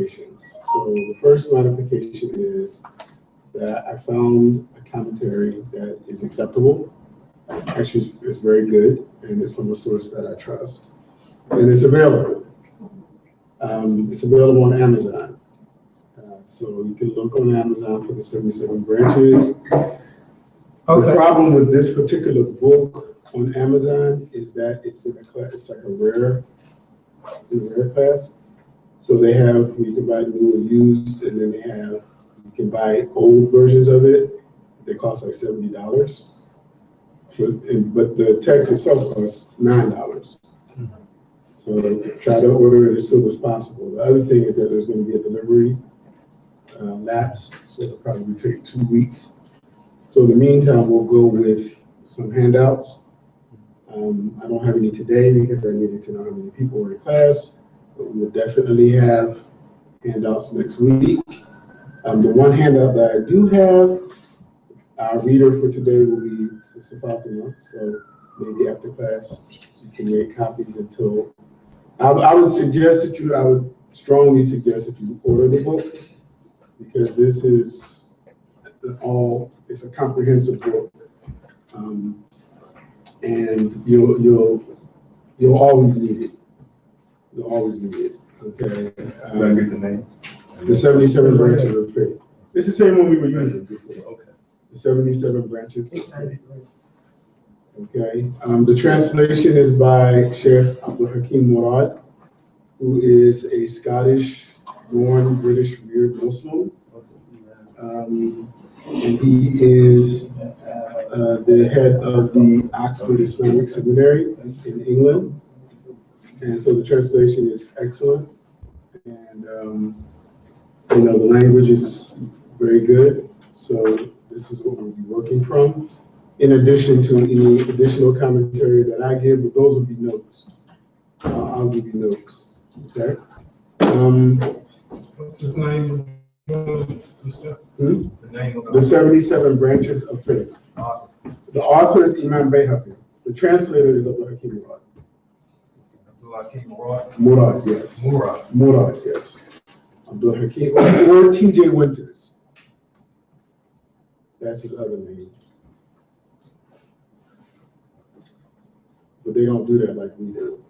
modifications. So the first modification is that I found a commentary that is acceptable. Actually, it's very good, and it's from a source that I trust. And it's available. It's available on Amazon. So you can look on Amazon for the 77 branches. Okay. The problem with this particular book on Amazon is that it's in a class, it's like a rare class. So they have, you can buy new or used, and then they have, you can buy old versions of it. They cost like $70. But the text itself costs $9. So try to order it as soon as possible. The other thing is that there's going to be a delivery lapse, so it'll probably take 2 weeks. So in the meantime, we'll go with some handouts. I don't have any today because I needed to know how many people were in class, but we will definitely have handouts next week. The one handout that I do have, our reader for today will be Sister Fatima, so maybe after class, so you can make copies until, I would strongly suggest that you order the book, because this is it's a comprehensive book, and you'll always need it. You'll always need it. Okay. Did I get the name? The 77 branches of faith. It's the same one we were using before. Okay. The 77 branches. Okay. The translation is by Sheikh Abdul Hakim Murad, who is a Scottish-born, British-reared Muslim. And he is the head of the Oxford Islamic Seminary in England. And so the translation is excellent. And, the language is very good. So this is what we'll be working from, in addition to any additional commentary that I give, but those will be notes. I'll give you notes. Okay. What's his name? The name of the 77 branches of faith. The author is Imam Bayhaqi. The translator is Abdul Hakim Murad. Abdul Hakim Murad? Murad, yes. Murad, yes. Abdul Hakim, or T.J. Winters. That's his other name. But they don't do that like we do.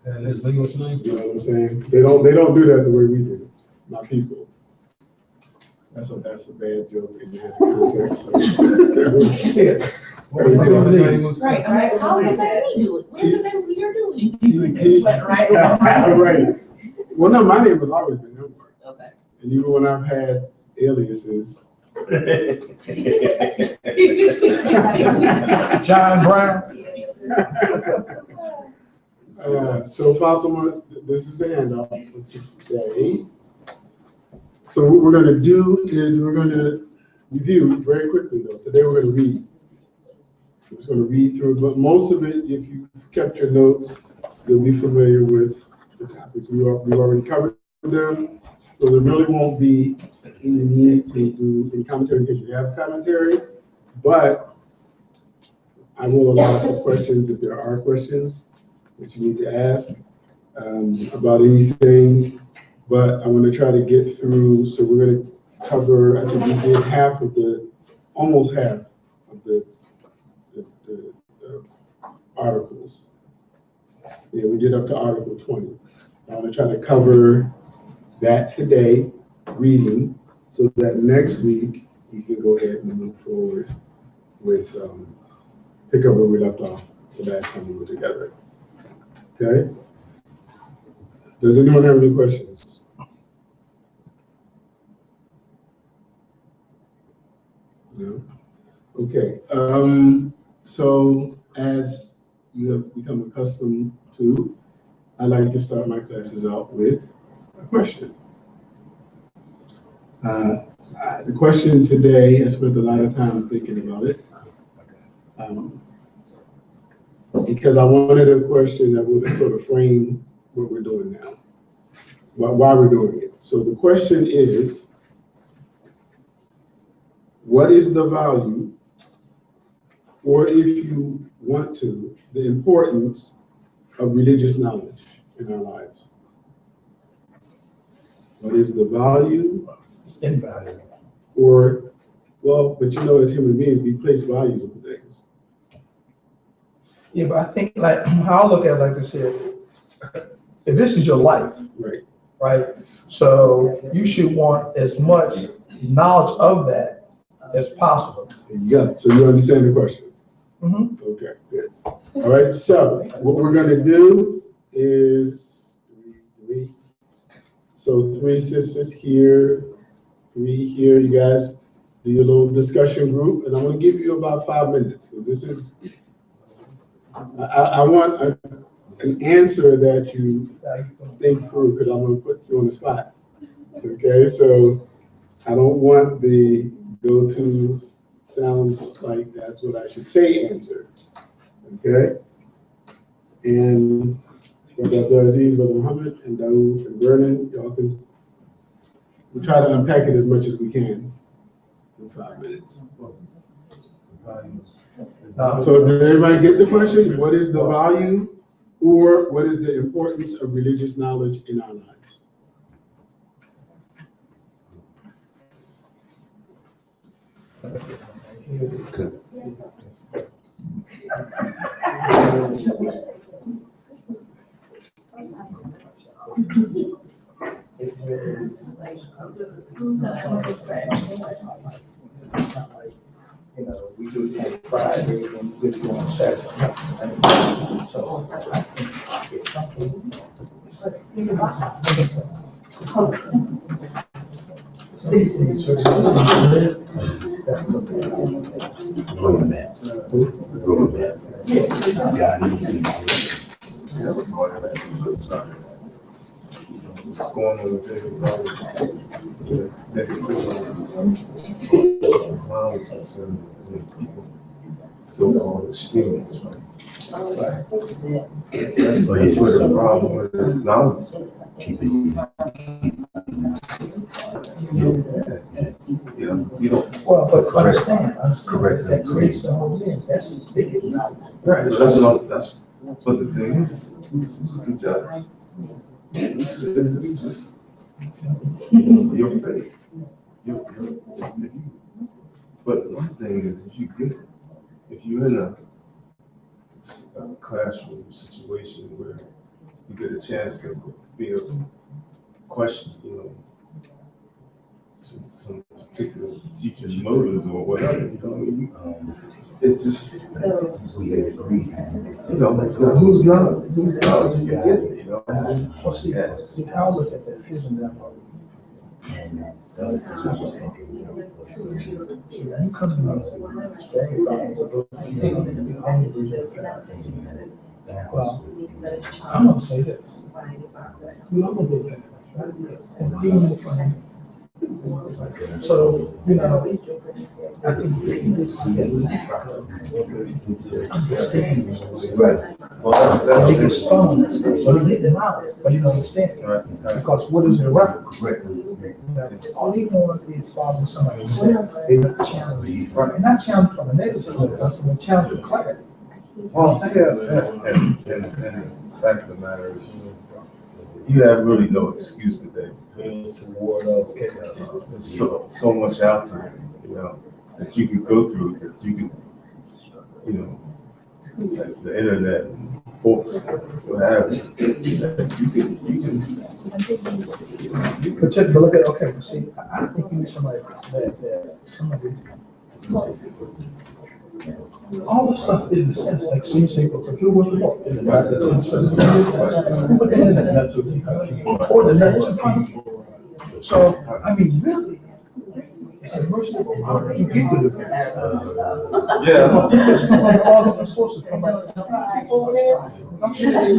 And his English name? You know what I'm saying? They don't do that the way we do. My people. That's a bad joke in this context. So. What was the other name? Right. How is it that we do it? What is it that we are doing? Right. Well, no, my name has always been Edward. Okay. And even when I've had aliases. John Brown. So Fatima, this is the handout for today. So what we're going to do is we're going to review very quickly though. Today we're going to read. We're just going to read through, but most of it, if you kept your notes, you'll be familiar with the topics. We've already covered them. So there really won't be any need to do any commentary because you have commentary, but I will allow for questions if there are questions that you need to ask about anything, but I want to try to get through, so we're going to cover, I think we did almost half of the articles. Yeah, we did up to Article 20. I want to try to cover that today, reading, so that next week we can go ahead and move forward with, pick up where we left off the last time we were together. Okay? Does anyone have any questions? No? Okay. So as you have become accustomed to, I like to start my classes out with a question. The question today, I spent a lot of time thinking about it. Because I wanted a question that would sort of frame what we're doing now, why we're doing it. So the question is, what is the value, or if you want to, the importance of religious knowledge in our lives? What is the value? It's invaluable. Or, well, but you know, as human beings, we place values on things. Yeah, but I think like, how I look at it like this here, if this is your life, Right. right? So you should want as much knowledge of that as possible. There you go. So you understand the question? Mhm. Okay, good. All right, so what we're gonna do is three sisters here, three here. You guys do your little discussion group, and I'm gonna give you about 5 minutes, because this is, I want an answer that you think through, because I'm gonna put you on the spot. Okay, so I don't want the go-to sounds like that's what I should say answer. Okay? And Brother Abdulaziz, Brother Muhammad, and Daoud, and Vernon, y'all can, we'll try to unpack it as much as we can in 5 minutes. So did everybody get the question? What is the value or what is the importance of religious knowledge in our lives? You know, we do it on Friday and we do it on Saturday. So I think it's something. What's going on with so-called extremists, right? That's where the problem with the knowledge. You don't. Well, but understand. Correct. That creates the whole thing. That's big. Right. That's but the thing is, who's the judge? Who says it's just your faith? But one thing is, if you're in a classroom situation where you get a chance to be able to question, some particular teacher's motives or whatever, it's just, it's not who's knowledge you get, Well, see, I'll look at that. Here's an example. You come to well, I'm gonna say this. We all do that. And even if so, I think well, they can stone, so they get them out, but you don't understand it. right. Because what is the reference? All they want is following somebody else. They don't challenge, and not challenge from a negative, but challenge from clarity. Well, yeah, and the fact of the matter is, you have really no excuse today. There's so much out there, that you could go through, that you could, like the internet, books, what have you. But look at, okay, see, I think you need somebody somebody. All the stuff in the sense, like, so you say, well, who was the book? Or the next. So, I mean, really, it's a merciful honor. You get to do that. Yeah. It's not like all different sources come out. I'm sure they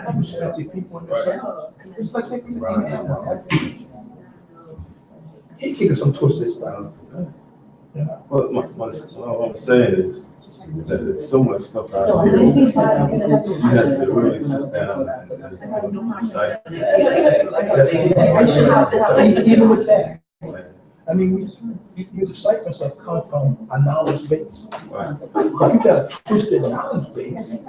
I'm sure people in the circle. It's like saying, he kicking some twisted stuff. Well, what I'm saying is that there's so much stuff out here. You have to really sit down and decide. Even with that, I mean, your disciples have come from a knowledge base. Right. But you got a twisted knowledge base.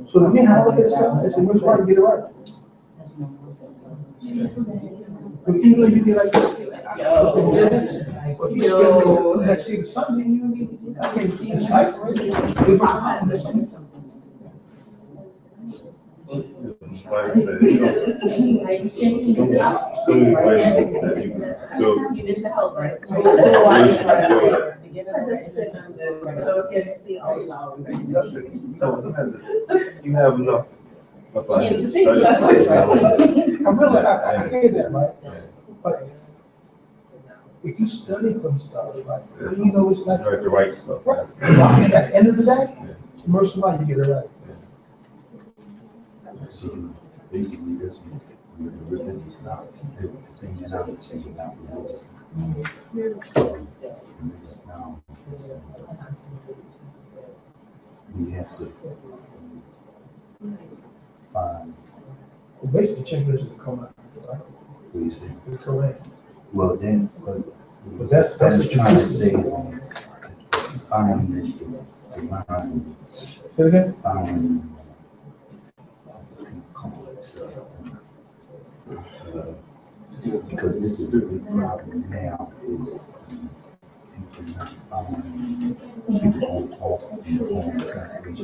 So to me, how I look at this, it's a good way to get it right. But even though you get like, but you still, let's see, Sunday, you can't keep it like, Like I said, you know, so many ways that you can go. You need to help, right? You have enough. Stuff like Yeah, that. thank you. I really, I hear that, right? But if you study from stuff, right, you know, it's like, Right, the right stuff. right, at the end of the day, it's most of you get it right. So basically, this with the religious now, the thing that I would say about religious now, we have to find, Well, basically, checklist is coming out, right? what you say. The correct. Well, then, but that's that's trying to say, Say it again? Because this is the big problem now is people not following, people don't talk in the home translations.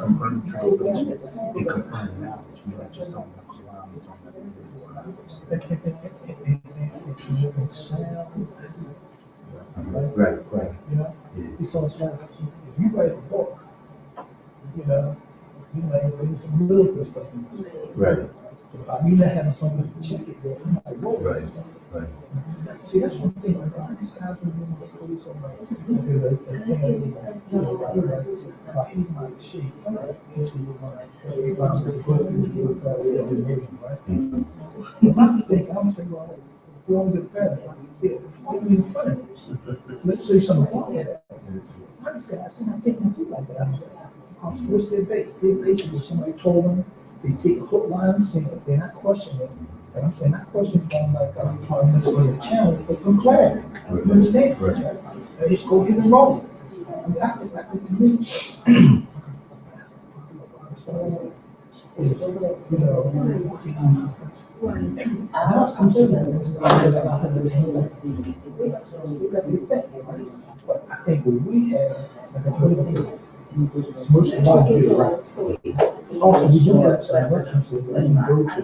Confirmed translation, and confirmed knowledge, we not just don't look around, we don't let Right, right. You know, because like, if you write a book, you know, you might bring some real good stuff in it. Right, You not having somebody check it, you might roll right, that stuff. right. See, that's one thing, like, these guys are doing this really so much. He's my shit. When I think, I'm saying, well, we're on the better. I'm in front of it. Let's say something wrong with that. I just said, I think they do like that. What's their base? Their base is somebody told them, they take a hook, line, and sinker. They're not questioning it. And I'm saying, not questioning them like, I'm necessarily a challenge, but from clarity. You understand? And just go get it rolling. And that's exactly to me. So, it's, you know, I'm saying that. But I think what we have, like I put it, most of all, get it right. Also, we do have some references that we can go to.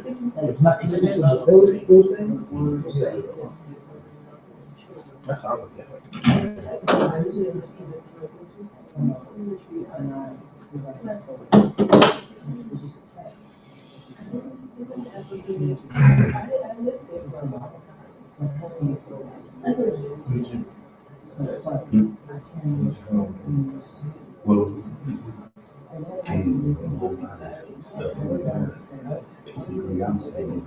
If not consistent with those things, yeah. That's how I look at Well, basically, I'm saying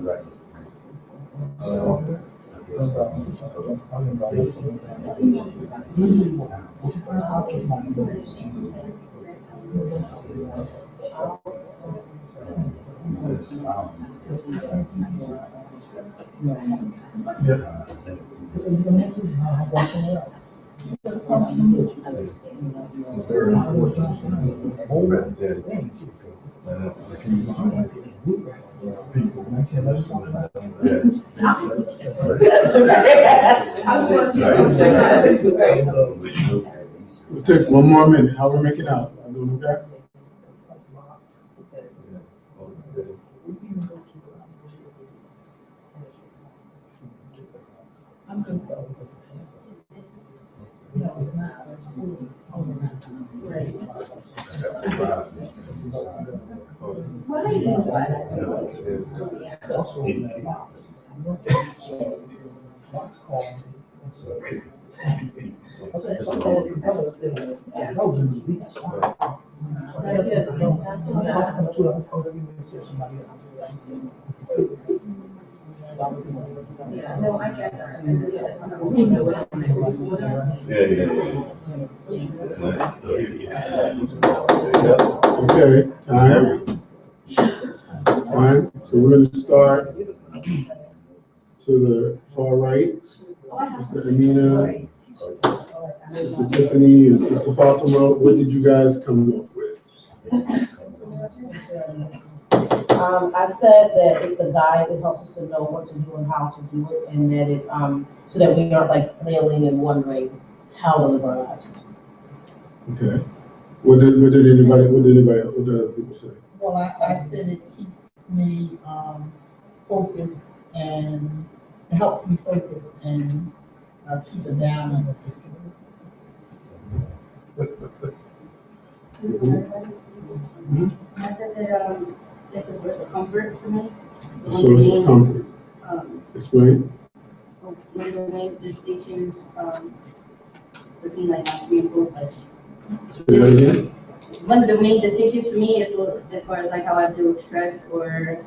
right. It's very important. People listen. We'll take one more minute. How we make it out? I'm doing okay? No, it's not. Right. No, I get that. Yeah. Okay, time. Fine, so we're gonna start to the far right. Sister Amina, Sister Tiffany, and Sister Fatima, what did you guys come up with? I said that it's a guide that helps us to know what to do and how to do it, and that it, so that we aren't like flailing and wondering how to live our lives. Okay. What did other people say? Well, I said it keeps me focused and it helps me focus and keep a balance. I said that it's a source of comfort to me. A source of comfort. Explain. One of the main distinctions between like my three and four, like Say that again. one of the main distinctions for me is as far as like how I deal with stress or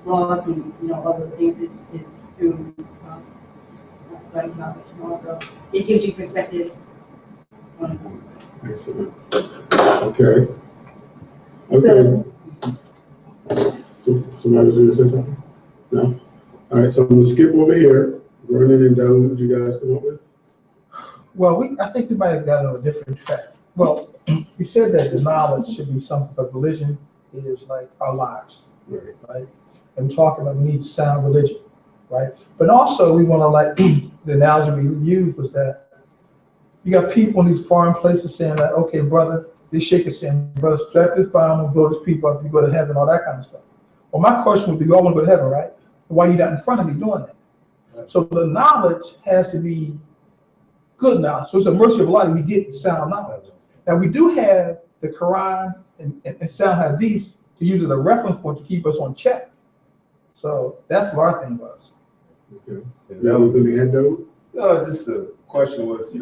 loss and all those things is through studying knowledge, and also it gives you perspective on Excellent. Okay. Okay. So somebody was going to say something? No? All right, so I'm gonna skip over here. Vernon and Doug, what did you guys come up with? Well, I think we might have gotten on a different track. Well, we said that the knowledge should be something, but religion is like our lives, right? And we're talking about we need sound religion, right? But also we want to like, the analogy we used was that you got people in these foreign places saying that, okay, brother, they shake it saying, brother, strap this bomb and blow these people up, you go to heaven, all that kind of stuff. Well, my question would be, you all want to go to heaven, right? Why are you not in front of me doing that? So the knowledge has to be good knowledge. So it's a mercy of Allah we get sound knowledge. Now we do have the Quran and sound hadith to use as a reference point to keep us on check. So that's what our thing was. Okay. That was in the end, though? No, just the question was,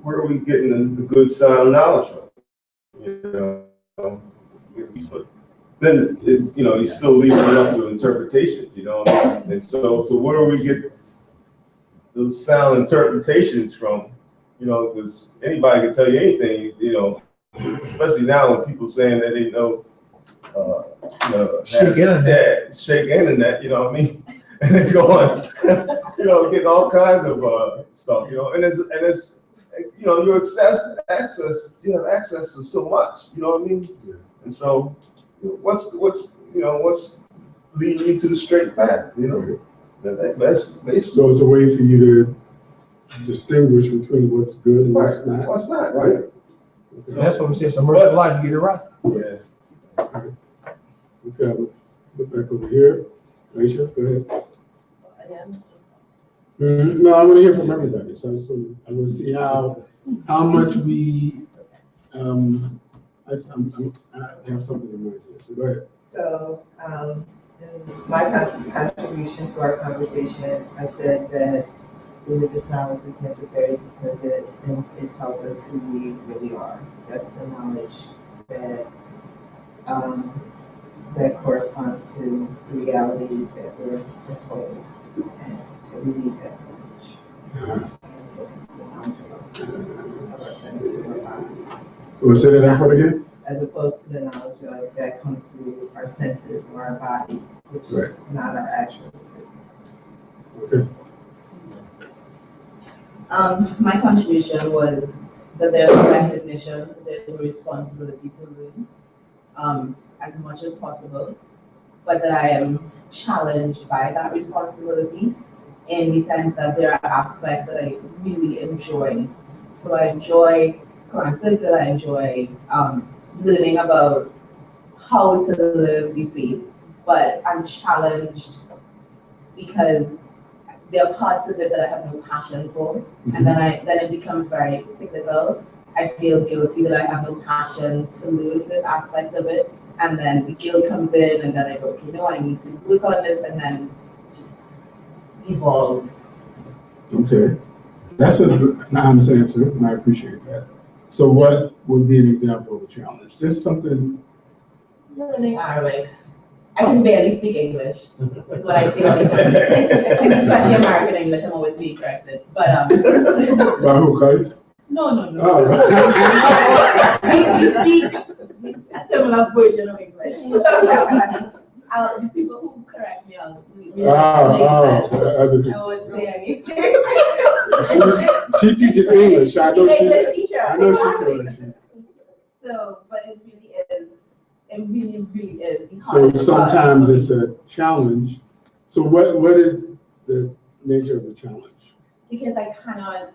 where are we getting the good sound knowledge from? Then you still leave it up to interpretations, and so where do we get those sound interpretations from? Because anybody can tell you anything, especially now when people saying that they know, Shake internet. Shake internet, you know what I mean? And they go on, getting all kinds of stuff, and it's you have access to so much, you know what I mean? Yeah. And so what's leading you to the straight path, That's basically. So it's a way for you to distinguish between what's good and what's not. What's not, right? So that's what we say, it's a mercy of Allah, you get it right. Yeah. Okay, look back over here. Aisha, go ahead. No, I want to hear from everybody. So I want to see how much we, I have something in mind here, so go ahead. So, in my contribution to our conversation, I said that religious knowledge is necessary because it tells us who we really are. That's the knowledge that that corresponds to the reality that we're a soul, and so we need that knowledge as opposed to the knowledge of our senses of our body. Want to say that part again? As opposed to the knowledge that comes through our senses or our body, which is not our actual existence. Okay. My contribution was that there's a recognition, that there's a responsibility to learn as much as possible, but that I am challenged by that responsibility in the sense that there are aspects that I really enjoy. So I enjoy content, that I enjoy learning about how to live the faith, but I'm challenged because there are parts of it that I have no passion for, and then it becomes very cyclical. I feel guilty that I have no passion to learn this aspect of it, and then the guilt comes in, and then I go, okay, no, I need to work on this, and then just devolves. Okay. That's an honest answer, and I appreciate that. So what would be an example of a challenge? Just something. Learning Arabic. I can barely speak English. That's what I say all the time. And especially American English, I'm always being corrected. But By who, guys? no. Oh, right. we speak a similar version of English. The people who correct me on Other I people. won't say anything. She teaches English. I know She's she. an English teacher. I know she corrects you. So, but it really is. It really, really is. So sometimes it's a challenge. So what is the nature of the challenge? Because I cannot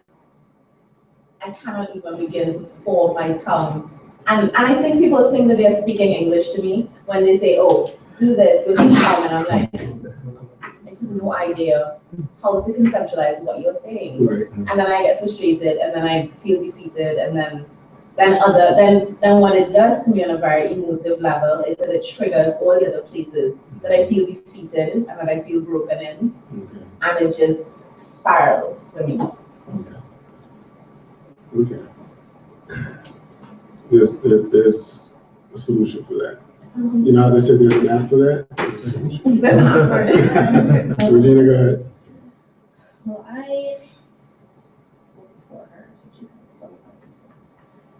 even begin to form my tongue. And I think people think that they're speaking English to me when they say, oh, do this with each tongue. And I'm like, I have no idea how to conceptualize what you're saying. Right. And then I get frustrated, and then I feel defeated, and then what it does to me on a very emotive level is that it triggers all the other places that I feel defeated and that I feel broken in, Okay. and it just spirals for me. Okay. There's a solution for that. You know how they say there's an app for that? That's not for it. Regina, go ahead. Well, I.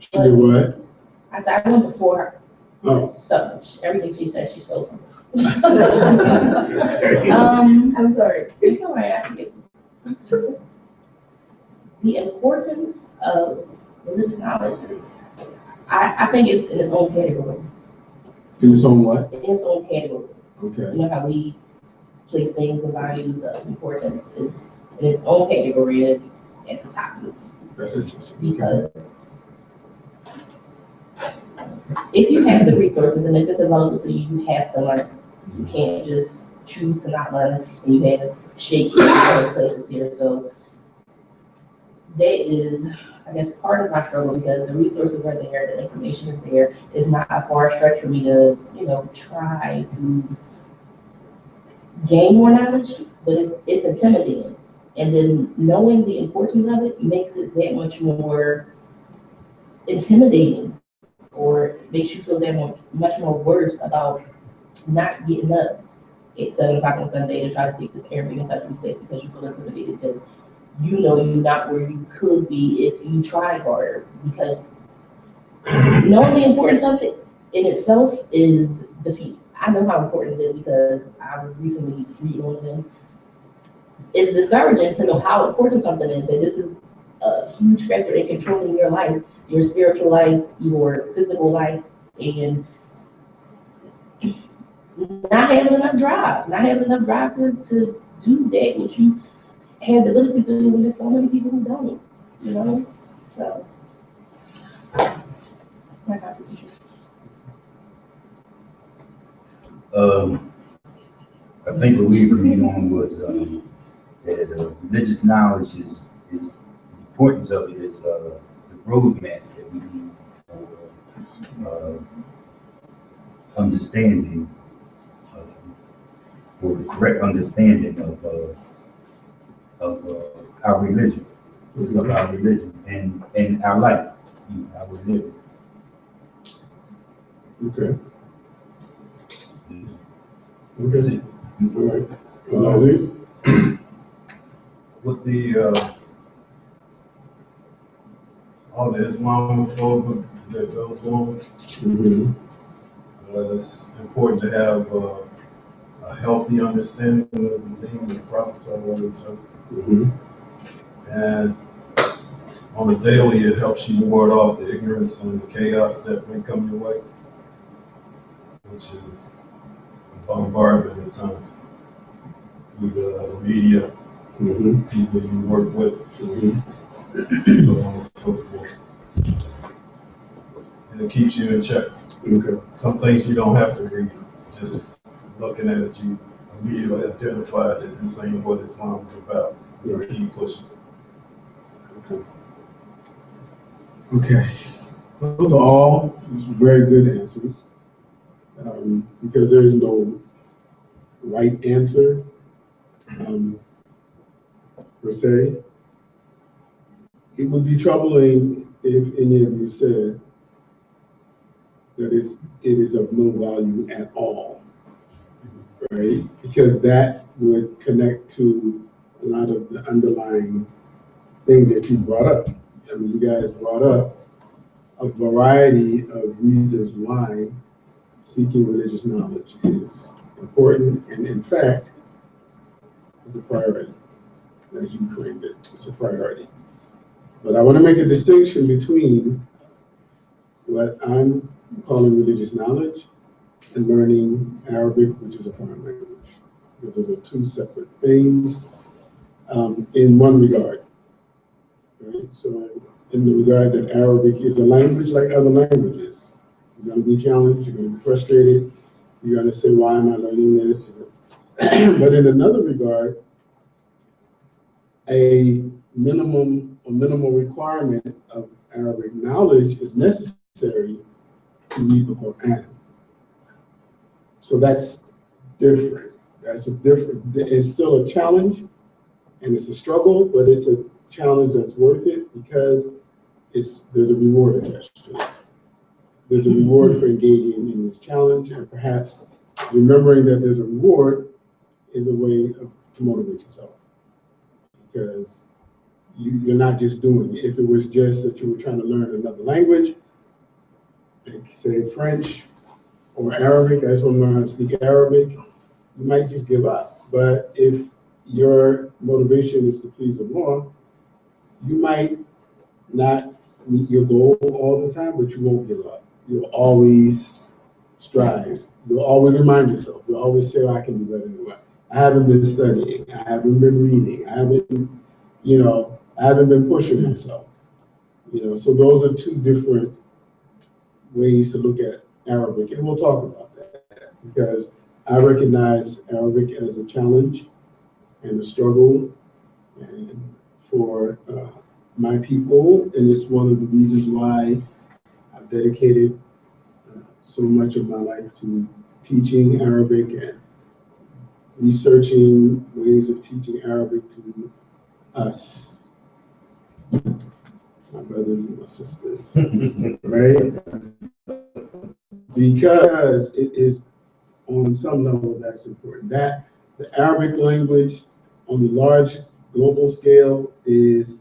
She did what? I said I went before her. Oh. So everything she said, she stole from me. I'm sorry. It's all right. I can get the importance of religious knowledge. I think it's in its own category. In its own what? In its own category. Okay. You know how we place things and values of importance. It's in its own category. It's at the top. That's interesting. Because if you have the resources and if it's available to you, you have to learn. You can't just choose to not learn, and you have shake other places here. So that is, I guess, part of my struggle because the resources are there, the information is there. It's not a far stretch for me to, try to gain more knowledge, but it's intimidating. And then knowing the importance of it makes it that much more intimidating, or makes you feel that much more worse about not getting up at 7 o'clock on Sunday to try to take this therapy in such a place because you feel intimidated because you're not where you could be if you tried harder. Because knowing the importance of it in itself is defeat. I know how important it is because I was recently reading on them. It's discouraging to know how important something is, that this is a huge factor in controlling your life, your spiritual life, your physical life, and not having enough drive to do that which you have the ability to do when there's so many people who don't, so my contribution. I think what we agreed on was that religious knowledge is the importance of it is the roadmap that we need for understanding, for the correct understanding of our religion, and our life, our living. Okay. Okay. All right. Aziz? With the all the Islamophobia that goes on, it's important to have a healthy understanding of the things the Prophet said. And on a daily, it helps you ward off the ignorance and the chaos that may come your way, which is bombardment at times through the media, people you work with, so on and so forth. And it keeps you in check. Okay. Some things you don't have to read. Just looking at it, you immediately identify that this ain't what Islam is about. You keep pushing. Okay. Those are all very good answers. Because there is no right answer, per se. It would be troubling if any of you said that it is of no value at all, right? Because that would connect to a lot of the underlying things that you brought up. I mean, you guys brought up a variety of reasons why seeking religious knowledge is important, and in fact, is a priority. As you framed it, it's a priority. But I want to make a distinction between what I'm calling religious knowledge and learning Arabic, which is a foreign language. Because those are two separate things in one regard. Right? So in the regard that Arabic is a language like other languages. You're going to be challenged, you're going to be frustrated, you're going to say, why am I learning this? But in another regard, a minimal requirement of Arabic knowledge is necessary to read the Quran. So that's different. It's still a challenge and it's a struggle, but it's a challenge that's worth it because there's a reward attached to it. There's a reward for engaging in this challenge, and perhaps remembering that there's a reward is a way to motivate yourself. Because you're not just doing it. If it was just that you were trying to learn another language, like say French or Arabic, I just want to learn how to speak Arabic, you might just give up. But if your motivation is to please Allah, you might not meet your goal all the time, but you won't give up. You'll always strive. You'll always remind yourself. You'll always say, oh, I can do better than that. I haven't been studying. I haven't been reading. I haven't been pushing myself. So those are two different ways to look at Arabic, and we'll talk about that because I recognize Arabic as a challenge and a struggle, and for my people, and it's one of the reasons why I've dedicated so much of my life to teaching Arabic and researching ways of teaching Arabic to us, my brothers and my sisters, right? Because it is, on some level, that's important. That the Arabic language on the large global scale is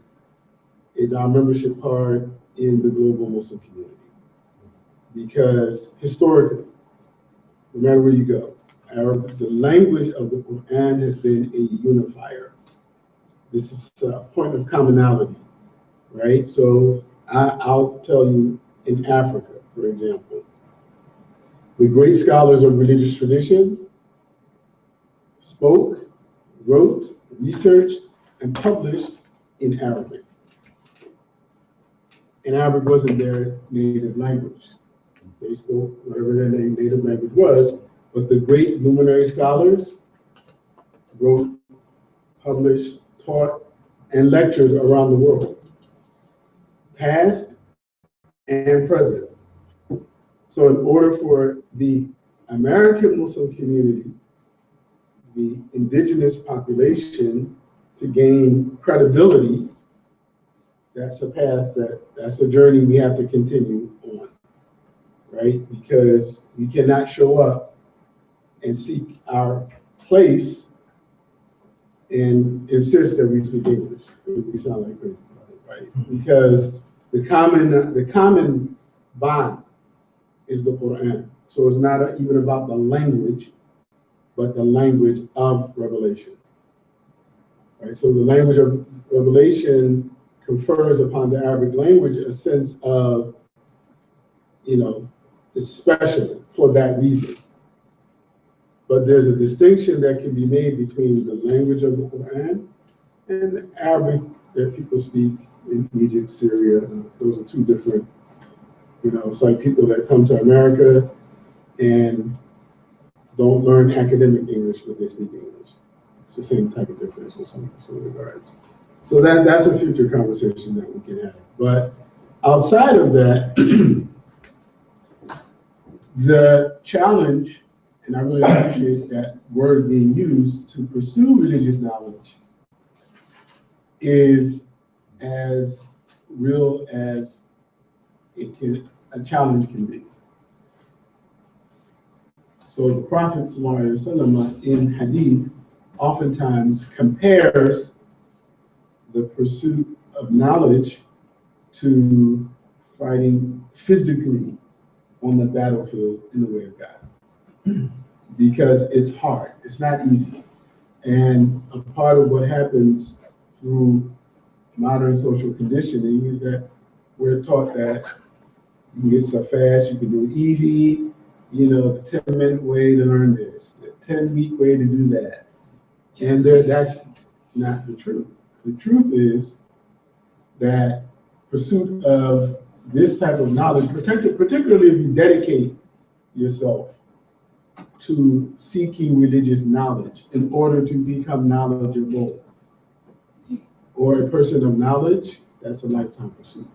our membership card in the global Muslim community. Because historically, no matter where you go, the language of the Quran has been a unifier. This is a point of commonality, right? So I'll tell you, in Africa, for example, the great scholars of religious tradition spoke, wrote, researched, and published in Arabic. And Arabic wasn't their native language. They spoke whatever their native language was, but the great luminary scholars wrote, published, taught, and lectured around the world, past and present. So in order for the American Muslim community, the indigenous population, to gain credibility, that's a path, that's a journey we have to continue on, right? Because we cannot show up and seek our place and insist that we speak English. We sound like crazy about it, right? Because the common bond is the Quran. So it's not even about the language, but the language of revelation. Right? So the language of revelation confers upon the Arabic language a sense of, it's special for that reason. But there's a distinction that can be made between the language of the Quran and the Arabic that people speak in Egypt, Syria. Those are two different, it's like people that come to America and don't learn academic English, but they speak English. It's the same type of difference in some regards. So that's a future conversation that we can have. But outside of that, the challenge, and I really appreciate that word being used, to pursue religious knowledge is as real as a challenge can be. So the Prophet ﷺ in Hadith oftentimes compares the pursuit of knowledge to fighting physically on the battlefield in the way of God. Because it's hard, it's not easy. And a part of what happens through modern social conditioning is that we're taught that you can get stuff fast, you can do it easy, you know, the 10-minute way to learn this, the 10-week way to do that. And that's not the truth. The truth is that pursuit of this type of knowledge, particularly if you dedicate yourself to seeking religious knowledge in order to become knowledgeable, or a person of knowledge, that's a lifetime pursuit.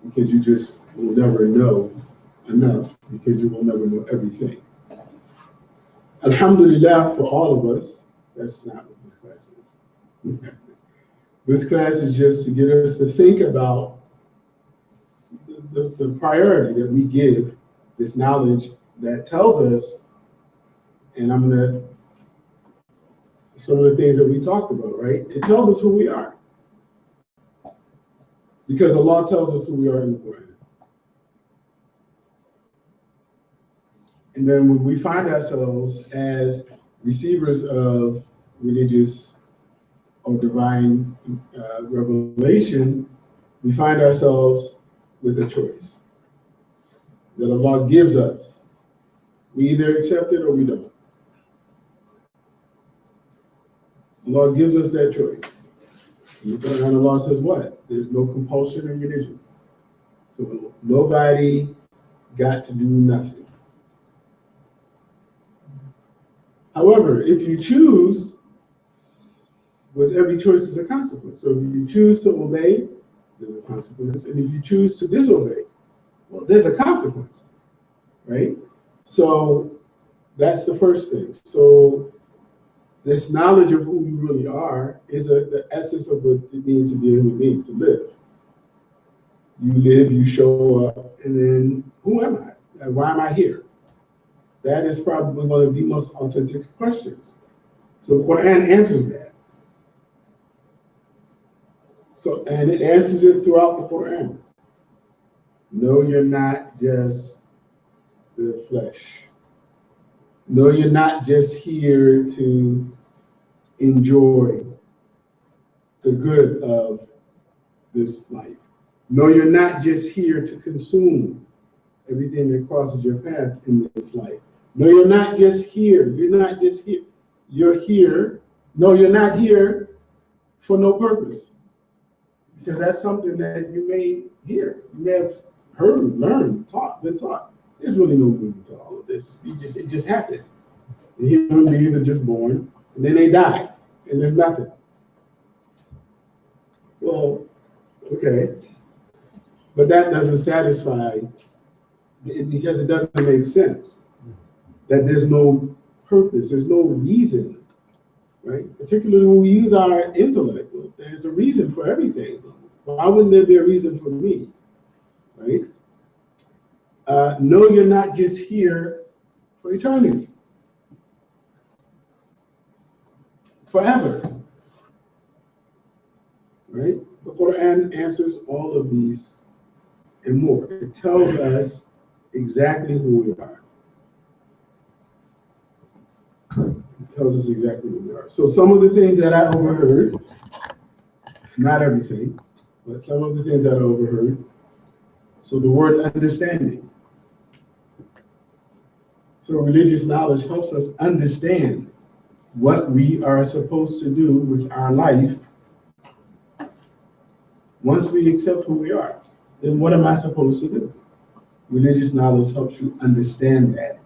Because you just will never know enough, because you will never know everything. Alhamdulillah, for all of us, that's not what this class is. This class is just to get us to think about the priority that we give this knowledge that tells us, and I'm gonna, some of the things that we talked about, right? It tells us who we are. Because Allah tells us who we are in the Quran. And then when we find ourselves as receivers of religious or divine revelation, we find ourselves with a choice that Allah gives us. We either accept it or we don't. Allah gives us that choice. And Allah says what? There's no compulsion in religion. So nobody got to do nothing. However, if you choose, with every choice is a consequence. So if you choose to obey, there's a consequence. And if you choose to disobey, well, there's a consequence, right? So that's the first thing. So this knowledge of who you really are is the essence of what it means to be a human being, to live. You live, you show up, and then who am I? Why am I here? That is probably one of the most authentic questions. So the Quran answers that. So, and it answers it throughout the Quran. No, you're not just the flesh. No, you're not just here to enjoy the good of this life. No, you're not just here to consume everything that crosses your path in this life. No, you're not just here. You're not just here. You're here. No, you're not here for no purpose. Because that's something that you may hear. You may have heard, learned, taught, been taught. There's really no meaning to all of this. It just happened. The human beings are just born, and then they die, and there's nothing. Well, okay. But that doesn't satisfy, because it doesn't make sense. That there's no purpose, there's no reason, right? Particularly when we use our intellect. Well, there's a reason for everything. Why wouldn't there be a reason for me, right? No, you're not just here for eternity. Forever, right? The Quran answers all of these and more. It tells us exactly who we are. It tells us exactly who we are. So some of the things that I overheard, not everything, but some of the things that I overheard. So the word understanding. So religious knowledge helps us understand what we are supposed to do with our life. Once we accept who we are, then what am I supposed to do? Religious knowledge helps you understand that.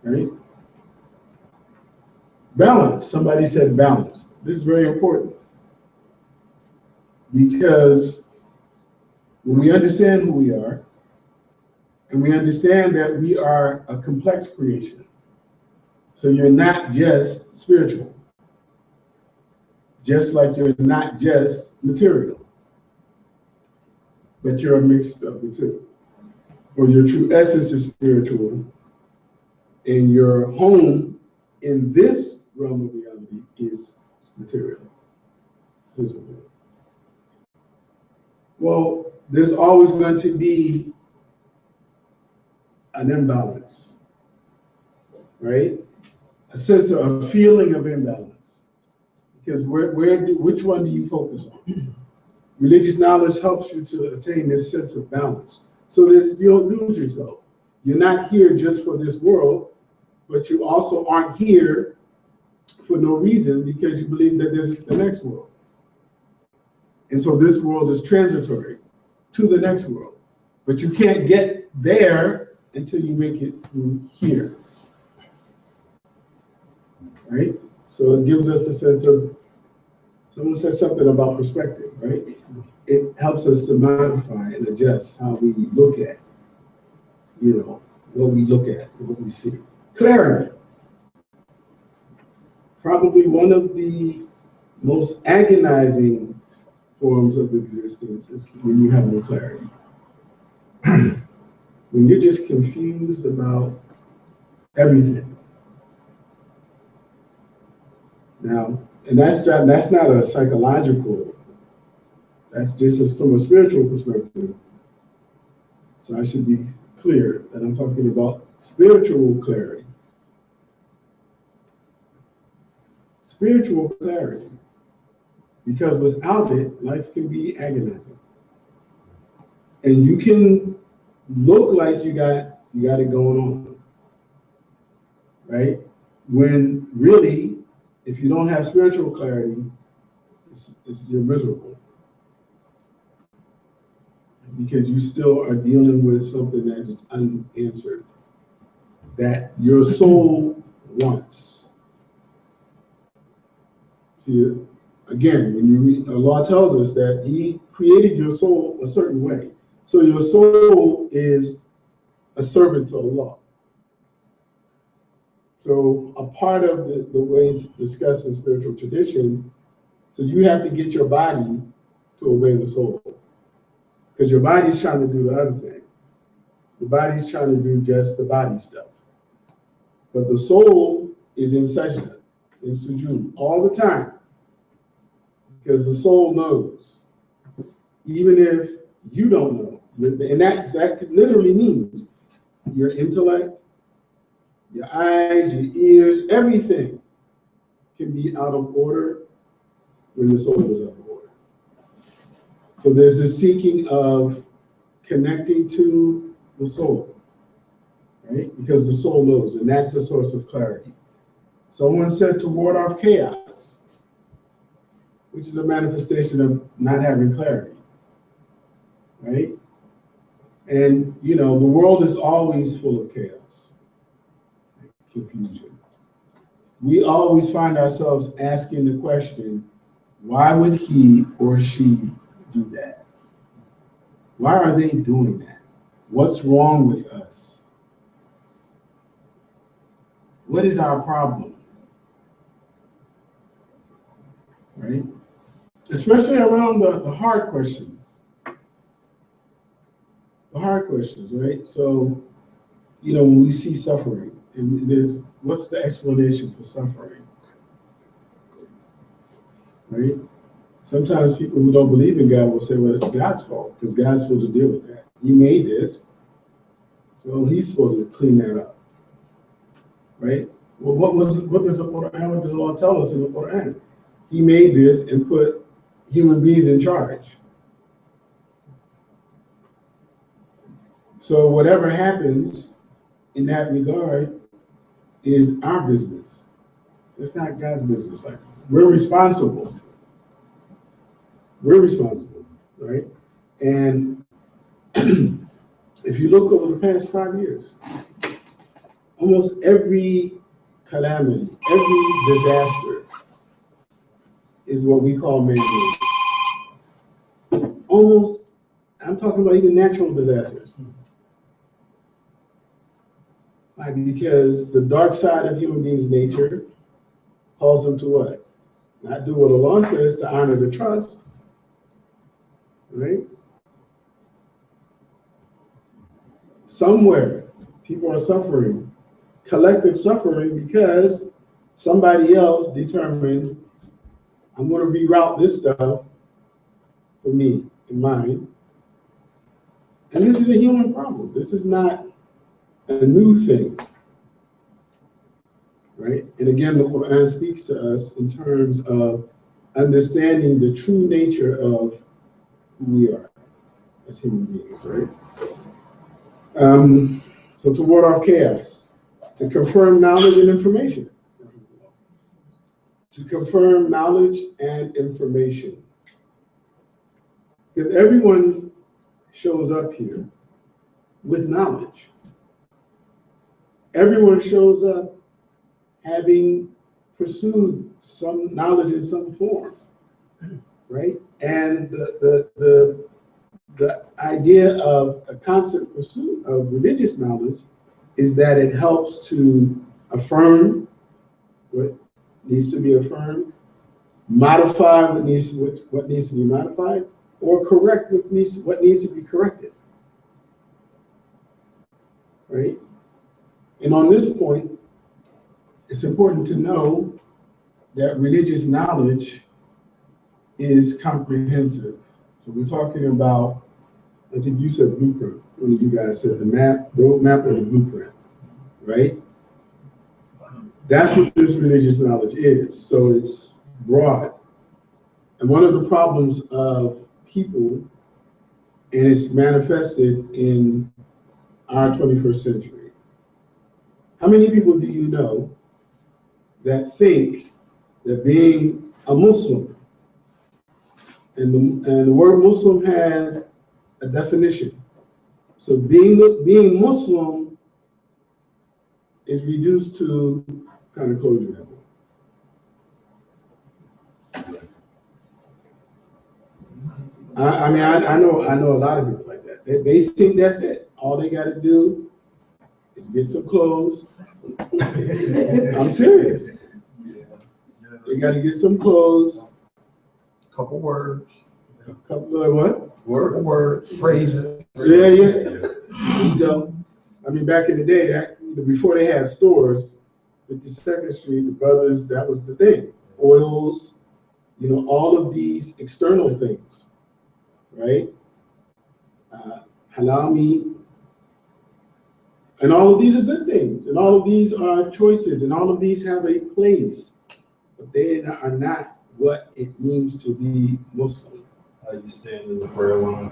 Right? Balance. Somebody said balance. This is very important. Because when we understand who we are, and we understand that we are a complex creation, so you're not just spiritual, just like you're not just material, but you're a mix of the two. Or your true essence is spiritual, and your home in this realm of reality is material, physical. Well, there's always going to be an imbalance, right? A sense of a feeling of imbalance. Because which one do you focus on? Religious knowledge helps you to attain this sense of balance, so that you don't lose yourself. You're not here just for this world, but you also aren't here for no reason because you believe that there's the next world. And so this world is transitory to the next world, but you can't get there until you make it through here, right? So it gives us a sense of, someone said something about perspective, right? It helps us to modify and adjust how we look at, what we look at, what we see. Clarity. Probably one of the most agonizing forms of existence is when you have no clarity. When you're just confused about everything. Now, and that's not a psychological, that's just from a spiritual perspective. So I should be clear that I'm talking about spiritual clarity. Spiritual clarity. Because without it, life can be agonizing. And you can look like you got it going on, right? When really, if you don't have spiritual clarity, you're miserable. Because you still are dealing with something that is unanswered, that your soul wants. See, again, when you read, Allah tells us that He created your soul a certain way. So your soul is a servant to Allah. So a part of the way it's discussed in spiritual tradition, so you have to get your body to obey the soul. Because your body's trying to do the other thing. The body's trying to do just the body stuff. But the soul is in sajda, in sujood, all the time. Because the soul knows. Even if you don't know. And that literally means your intellect, your eyes, your ears, everything can be out of order when the soul is out of order. So there's this seeking of connecting to the soul, right? Because the soul knows, and that's a source of clarity. Someone said to ward off chaos, which is a manifestation of not having clarity, right? And, the world is always full of chaos, confusion. We always find ourselves asking the question, why would he or she do that? Why are they doing that? What's wrong with us? What is our problem? Right? Especially around the hard questions. The hard questions, right? So, when we see suffering, and what's the explanation for suffering? Right? Sometimes people who don't believe in God will say, well, it's God's fault, because God's supposed to deal with that. He made this, so He's supposed to clean that up. Right? Well, what does Allah tell us in the Quran? He made this and put human beings in charge. So whatever happens in that regard is our business. It's not God's business. Like, we're responsible. We're responsible, right? And if you look over the past 5 years, almost every calamity, every disaster is what we call man-made. Almost, I'm talking about even natural disasters. Because the dark side of human beings' nature calls them to what? Not do what Allah says, to honor the trust, right? Somewhere, people are suffering, collective suffering, because somebody else determined, I'm going to reroute this stuff for me in mind. And this is a human problem. This is not a new thing, right? And again, the Quran speaks to us in terms of understanding the true nature of who we are as human beings, right? So to ward off chaos, to confirm knowledge and information. To confirm knowledge and information. Because everyone shows up here with knowledge. Everyone shows up having pursued some knowledge in some form, right? And the idea of a constant pursuit of religious knowledge is that it helps to affirm what needs to be affirmed, modify what needs to be modified, or correct what needs to be corrected, right? And on this point, it's important to know that religious knowledge is comprehensive. So we're talking about, I think you said blueprint, one of you guys said the roadmap or the blueprint, right? That's what this religious knowledge is. So it's broad. And one of the problems of people, and it's manifested in our 21st century. How many people do you know that think that being a Muslim, and the word Muslim has a definition. So being Muslim is reduced to kind of close your level. I mean, I know a lot of people like that. They think that's it. All they got to do is get some clothes. I'm serious. They got to get some clothes. Couple words. A couple of what? Words, phrases. Yeah. There you go. I mean, back in the day, before they had stores, 52nd Street, the brothers, that was the thing. Oils, all of these external things, right? Halal meat. And all of these are good things. And all of these are choices. And all of these have a place. But they are not what it means to be Muslim. How you stand in the prayer line.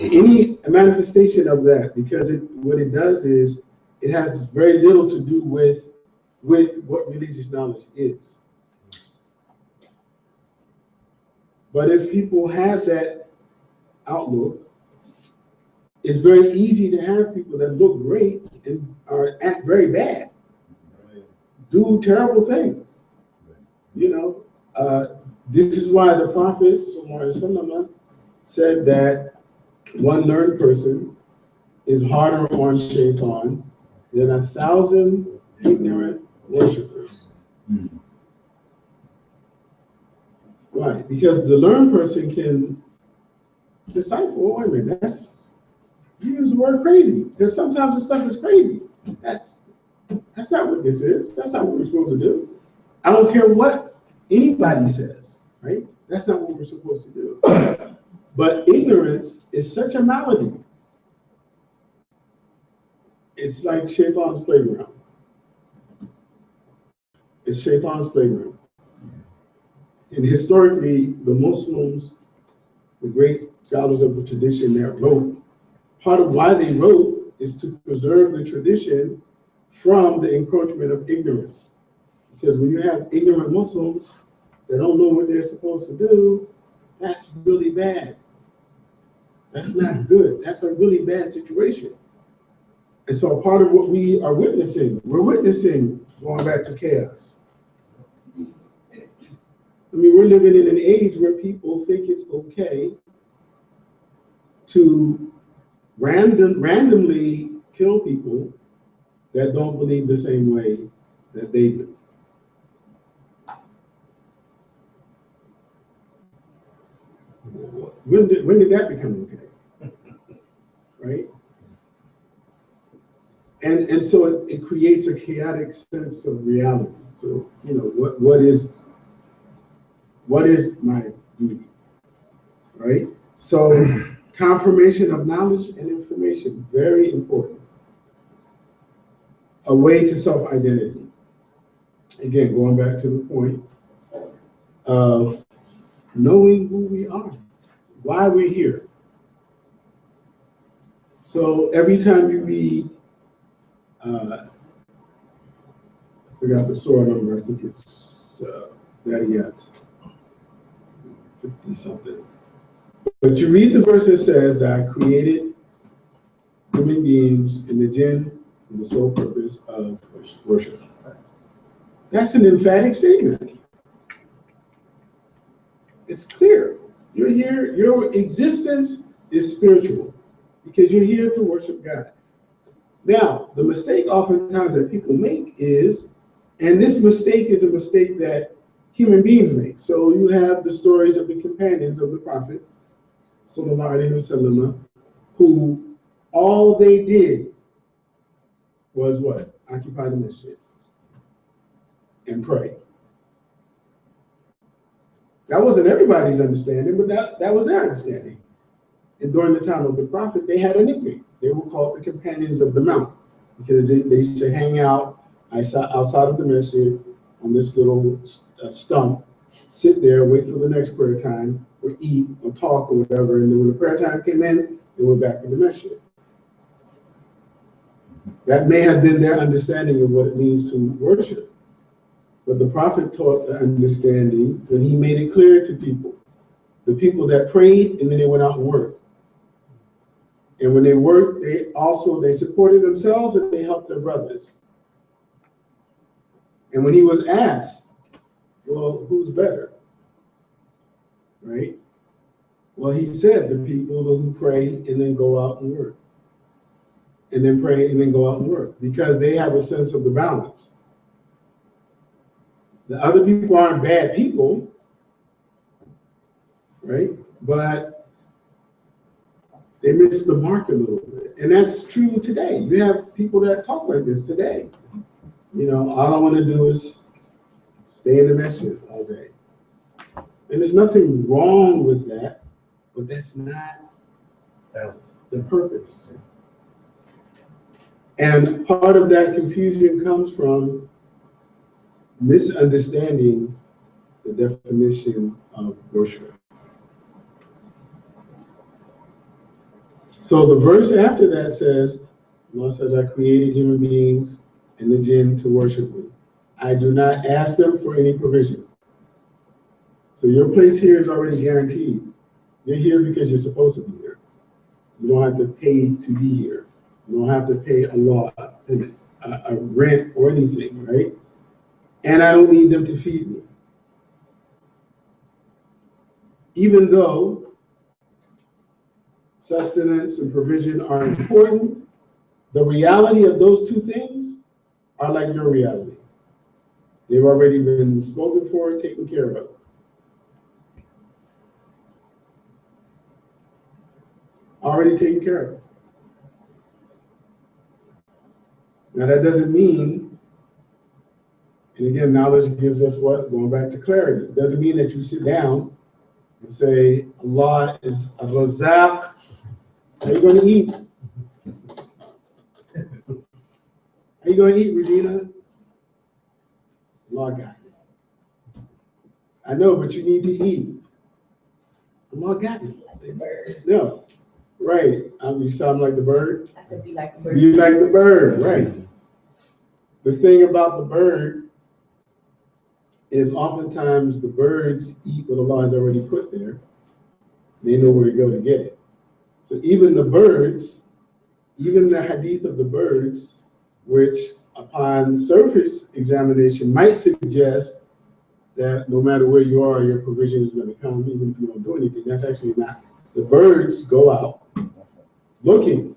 Any manifestation of that, because what it does is it has very little to do with what religious knowledge is. But if people have that outlook, it's very easy to have people that look great and act very bad, do terrible things. This is why the Prophet said that one learned person is harder on Shaitan than 1,000 ignorant worshipers. Right, because the learned person can decipher, wait a minute, you use the word crazy, because sometimes the stuff is crazy. That's not what this is. That's not what we're supposed to do. I don't care what anybody says, right? That's not what we're supposed to do. But ignorance is such a malady. It's like Shaitan's playground. It's Shaitan's playground. And historically, the Muslims, the great scholars of the tradition that wrote, part of why they wrote is to preserve the tradition from the encroachment of ignorance. Because when you have ignorant Muslims that don't know what they're supposed to do, that's really bad. That's not good. That's a really bad situation. And so part of what we are witnessing, going back to chaos. I mean, we're living in an age where people think it's okay to randomly kill people that don't believe the same way that they do. When did that become okay? Right? And so it creates a chaotic sense of reality. So, what is my duty? Right? So confirmation of knowledge and information, very important. A way to self-identity. Again, going back to the point of knowing who we are, why we're here. So every time you read, I forgot the surah number, I think it's Dariyat, 50 something. But you read the verse that says that I created human beings and the jinn for the sole purpose of worship. That's an emphatic statement. It's clear. You're here, your existence is spiritual because you're here to worship God. Now, the mistake oftentimes that people make is, and this mistake is a mistake that human beings make. So you have the stories of the companions of the Prophet, sallallahu alaihi wasallam, who all they did was what? Occupy the masjid and pray. That wasn't everybody's understanding, but that was their understanding. And during the time of the Prophet, they had a nickname. They were called the Companions of the Mount because they used to hang out outside of the masjid on this little stump, sit there, wait for the next prayer time, or eat, or talk, or whatever. And then when the prayer time came in, they went back to the masjid. That may have been their understanding of what it means to worship. But the Prophet taught the understanding when he made it clear to people. The people that prayed and then they went out and worked. And when they worked, they supported themselves and they helped their brothers. And when he was asked, well, who's better? Right? Well, he said the people who pray and then go out and work. And then pray and then go out and work because they have a sense of the balance. The other people aren't bad people, right? But they miss the mark a little bit. And that's true today. You have people that talk like this today. You know, all I want to do is stay in the masjid all day. And there's nothing wrong with that, but that's not the purpose. And part of that confusion comes from misunderstanding the definition of worship. So the verse after that says, Allah says, I created human beings and the jinn to worship me. I do not ask them for any provision. So your place here is already guaranteed. You're here because you're supposed to be here. You don't have to pay to be here. You don't have to pay a rent or anything, right? And I don't need them to feed me. Even though sustenance and provision are important, the reality of those two things are like your reality. They've already been spoken for, taken care of. Already taken care of. Now that doesn't mean, and again, knowledge gives us what? Going back to clarity. It doesn't mean that you sit down and say, Allah is a Razaq. How are you going to eat? How are you going to eat, Regina? Allah got you. I know, but you need to eat. Allah got you. No. Right. You sound like the bird. I said be like the bird. You like the bird, right. The thing about the bird is oftentimes the birds eat what Allah has already put there. They know where to go to get it. So even the birds, even the hadith of the birds, which upon surface examination might suggest that no matter where you are, your provision is going to come, even if you don't do anything. That's actually not. The birds go out looking,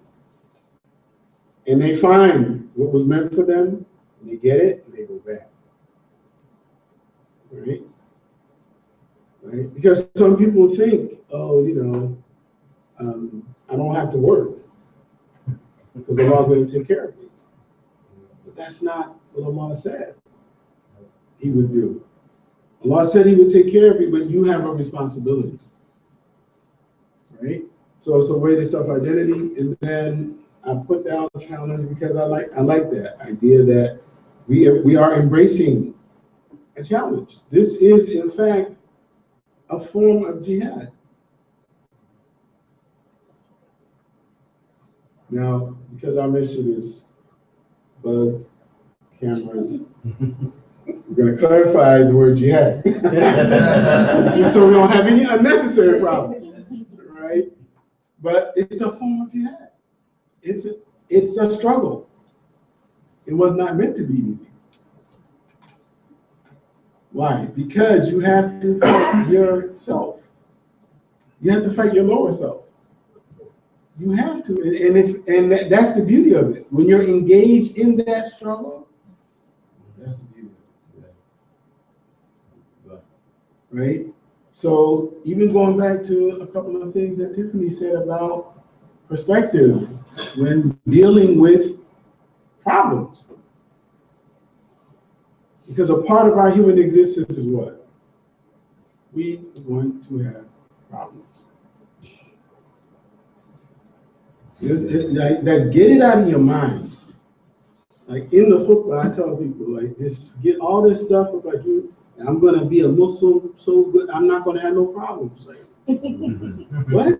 and they find what was meant for them, and they get it, and they go back. Right? Right? Because some people think, oh, you know, I don't have to work because Allah's going to take care of me. But that's not what Allah said He would do. Allah said He would take care of you, but you have a responsibility. right? So it's a way to self-identity, and then I put down the challenge because I like that idea that we are embracing a challenge. This is, in fact, a form of jihad. Now, because our mission is bugged, cameras, we're going to clarify the word jihad. So we don't have any unnecessary problems, right? But it's a form of jihad. It's a struggle. It was not meant to be easy. Why? Because you have to fight yourself. You have to fight your lower self. You have to, and that's the beauty of it. When you're engaged in that struggle, that's the beauty of it. Right? So even going back to a couple of things that Tiffany said about perspective when dealing with problems. Because a part of our human existence is what? We want to have problems. That get it out of your minds. Like in the khutbah, I tell people, like, this, get all this stuff about you. I'm going to be a Muslim so good, I'm not going to have no problems. Like, what?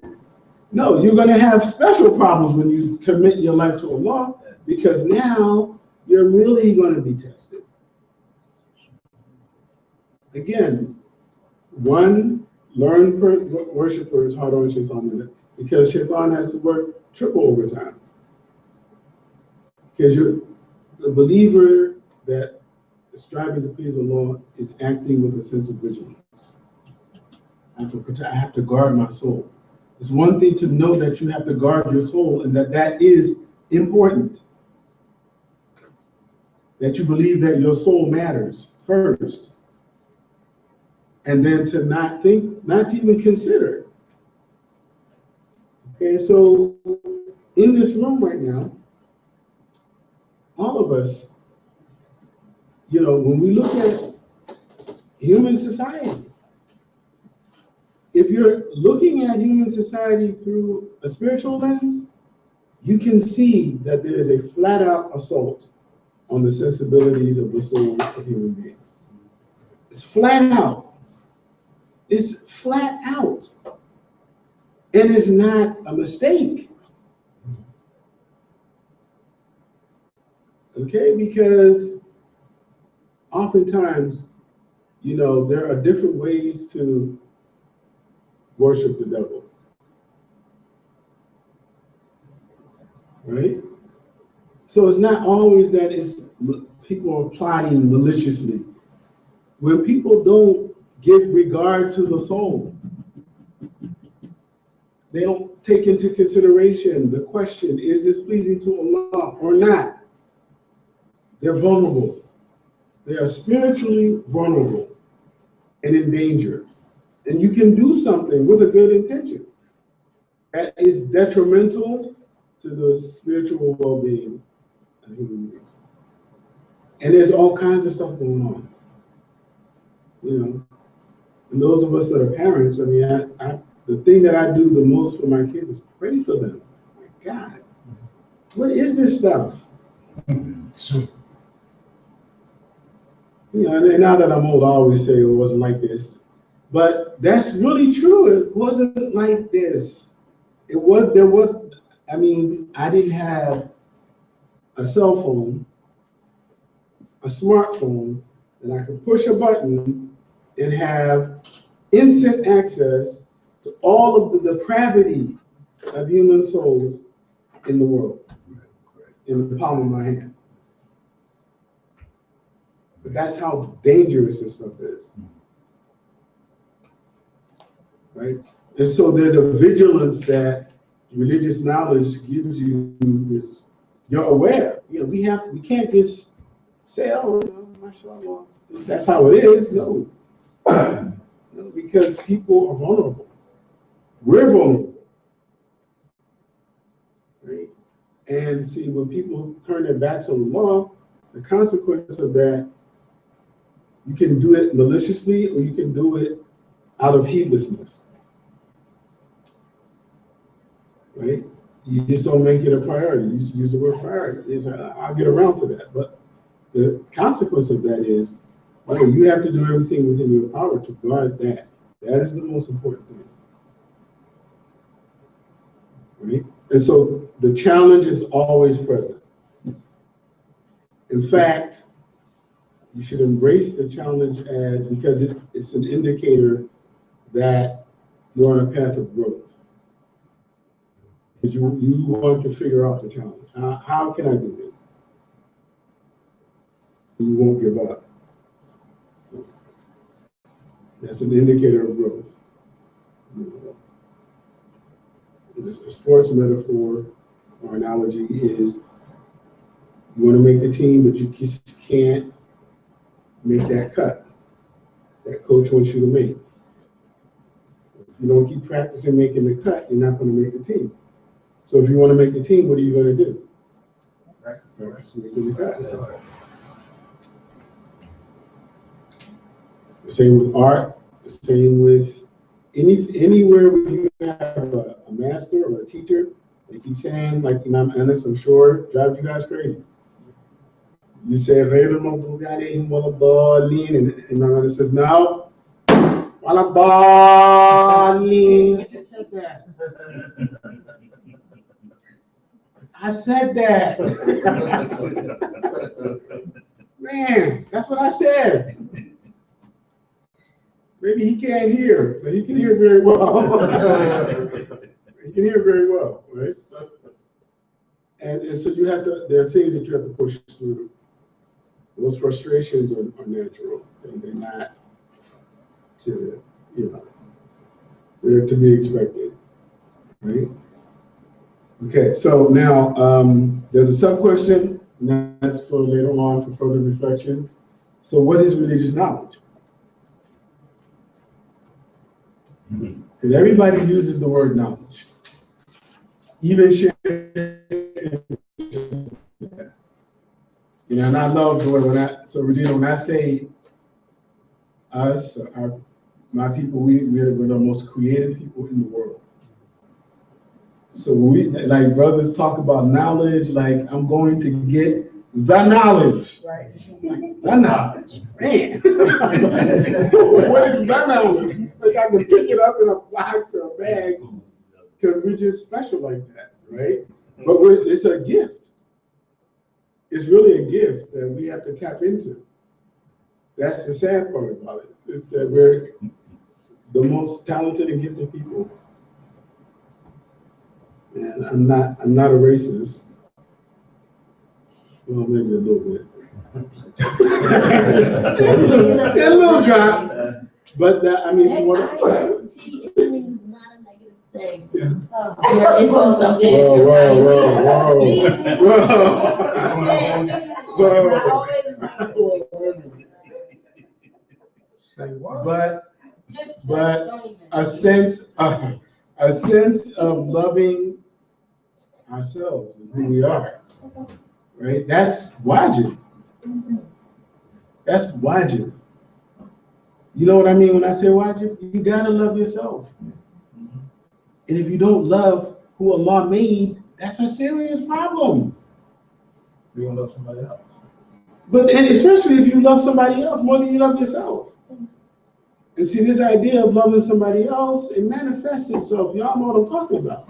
No, you're going to have special problems when you commit your life to Allah, because now you're really going to be tested. Again, one, learn worshipers hard on shaitan, because shaitan has to work triple overtime. Because you're the believer that is striving to please Allah is acting with a sense of vigilance. I have to guard my soul. It's one thing to know that you have to guard your soul and that is important. That you believe that your soul matters first. And then to not think, not to even consider. Okay, so in this room right now, all of us, you know, when we look at human society, if you're looking at human society through a spiritual lens, you can see that there is a flat-out assault on the sensibilities of the soul of human beings. It's flat out. It's flat out. And it's not a mistake. Okay, because oftentimes, you know, there are different ways to worship the devil. Right? So it's not always that people are plotting maliciously. When people don't give regard to the soul, they don't take into consideration the question, is this pleasing to Allah or not? They're vulnerable. They are spiritually vulnerable and in danger. And you can do something with a good intention that is detrimental to the spiritual well-being of human beings. And there's all kinds of stuff going on. You know, and those of us that are parents, I mean, the thing that I do the most for my kids is pray for them. My God, what is this stuff? You know, and now that I'm old, I always say it wasn't like this. But that's really true. It wasn't like this. I mean, I didn't have a cell phone, a smartphone, and I could push a button and have instant access to all of the depravity of human souls in the world, in the palm of my hand. But that's how dangerous this stuff is. Right? And so there's a vigilance that religious knowledge gives you this, you're aware. You know, we can't just say, oh, mashallah, that's how it is. No. No, because people are vulnerable. We're vulnerable. Right? And see, when people turn their backs on the law, the consequence of that, you can do it maliciously or you can do it out of heedlessness. right? You just don't make it a priority. You just use the word priority. I'll get around to that. But the consequence of that is, well, you have to do everything within your power to guard that. That is the most important thing. Right? And so the challenge is always present. In fact, you should embrace the challenge because it's an indicator that you're on a path of growth. Because you want to figure out the challenge. How can I do this? You won't give up. That's an indicator of growth. A sports metaphor or analogy is you want to make the team, but you just can't make that cut that coach wants you to make. If you don't keep practicing making the cut, you're not going to make the team. So if you want to make the team, what are you going to do? Practice making the cut. The same with art, the same with anywhere where you have a master or a teacher, they keep saying, like, Ennis, I'm sure, drives you guys crazy. You say, and it says, no, I said that. I said that. Man, that's what I said. Maybe he can't hear, but he can hear very well. He can hear very well, right? And so you have to, there are things that you have to push through. Those frustrations are natural, and they're not they're to be expected, right? Okay, so now there's a sub-question, and that's for later on for further reflection. So what is religious knowledge? Because everybody uses the word knowledge. Even and I love the word Regina, when I say us, my people, we're the most creative people in the world. So when we, like brothers talk about knowledge, like I'm going to get the knowledge. Right. The knowledge. Man. What is the knowledge? Like I can pick it up in a box or a bag because we're just special like that, right? But it's a gift. It's really a gift that we have to tap into. That's the sad part about it. Is that we're the most talented and gifted people. And I'm not a racist. Well, maybe a little bit. a little drop. But that, I mean, what it means not a negative thing. Yeah. It's on something. But a sense of loving ourselves and who we are, right? That's wajib. That's wajib. You know what I mean when I say wajib? You gotta love yourself. And if you don't love who Allah made, that's a serious problem. You don't love somebody else. And especially if you love somebody else more than you love yourself. And see, this idea of loving somebody else, it manifests itself. Y'all know what I'm talking about.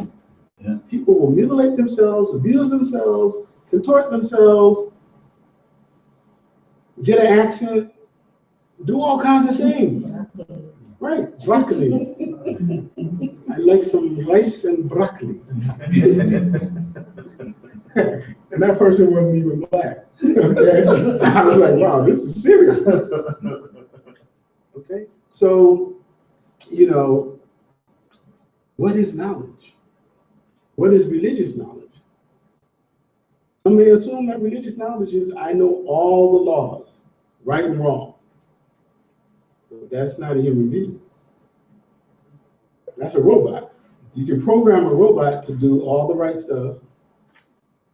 Yeah. People will mutilate themselves, abuse themselves, contort themselves, get an accent, do all kinds of things. Right, broccoli. I like some rice and broccoli. And that person wasn't even black. Okay? I was like, wow, this is serious. Okay? So, what is knowledge? What is religious knowledge? Some may assume that religious knowledge is I know all the laws, right and wrong. But that's not a human being. That's a robot. You can program a robot to do all the right stuff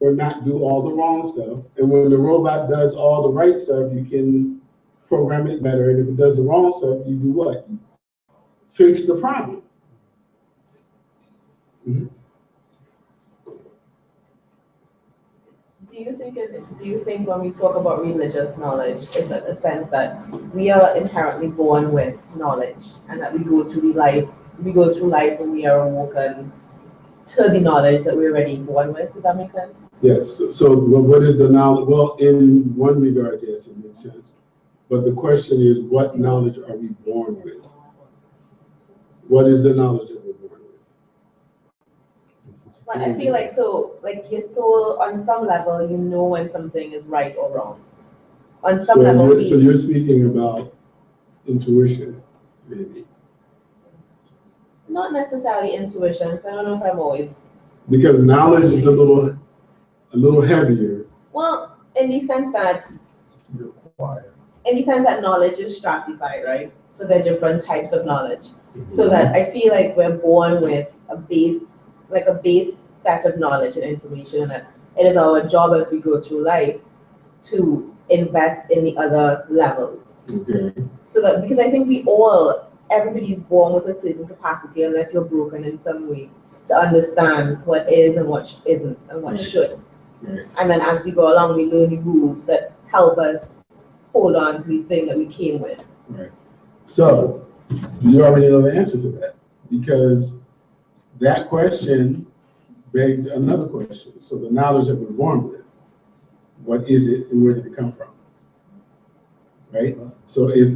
or not do all the wrong stuff. And when the robot does all the right stuff, you can program it better. And if it does the wrong stuff, you do what? You fix the problem. Mm-hmm. do you think when we talk about religious knowledge, it's a sense that we are inherently born with knowledge and that we go through life and we are awoken to the knowledge that we're already born with? Does that make sense? Yes, so what is the knowledge? Well, in one regard, yes, it makes sense. But the question is, what knowledge are we born with? What is the knowledge that we're born with? But I feel like your soul, on some level, you know when something is right or wrong. On some level, so you're speaking about intuition, maybe. Not necessarily intuition, so I don't know if I'm always. Because knowledge is a little heavier. Well, in the sense that knowledge is stratified, right? So there are different types of knowledge. So that I feel like we're born with a base set of knowledge and information, and it is our job as we go through life to invest in the other levels. Okay. So that, because I think everybody's born with a certain capacity, unless you're broken in some way, to understand what is and what isn't and what should. Right. And then as we go along, we learn the rules that help us hold on to the thing that we came with. Right. So you already know the answer to that, because that question begs another question. So the knowledge that we're born with, what is it and where did it come from? Right? So if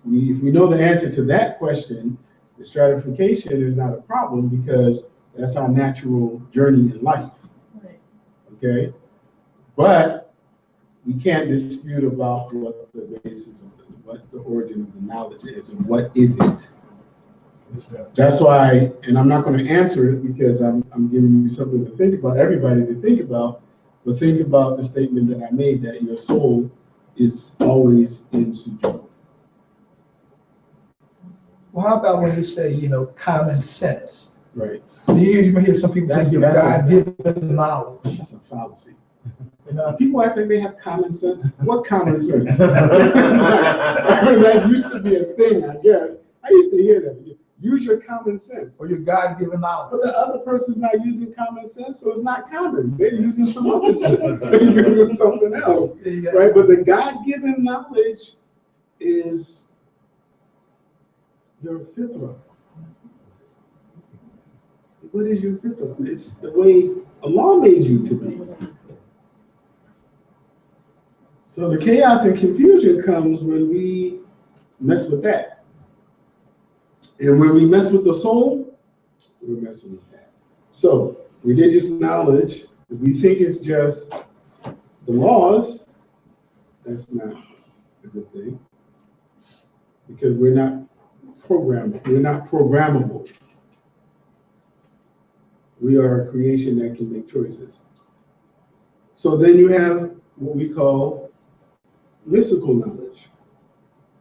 we know the answer to that question, the stratification is not a problem, because that's our natural journey in life. Right. Okay? But we can't dispute about what the basis of what the origin of the knowledge is and what is it. That's why, and I'm not going to answer it because I'm giving you something to think about, everybody to think about, but think about the statement that I made, that your soul is always in sujood. Well, how about when you say, common sense? Right. You may hear some people say God-given knowledge. That's a fallacy. People act like they have common sense. What common sense? That used to be a thing, I guess. I used to hear that. Use your common sense. Or your God-given knowledge. But the other person's not using common sense, so it's not common. They're using some other sense. They're using something else. Right? But the God-given knowledge is your fitra. What is your fitra? It's the way Allah made you to be. So the chaos and confusion comes when we mess with that. And when we mess with the soul, we're messing with that. So religious knowledge, if we think it's just the laws, that's not a good thing. Because we're not programmed. We're not programmable. We are a creation that can make choices. So then you have what we call mystical knowledge,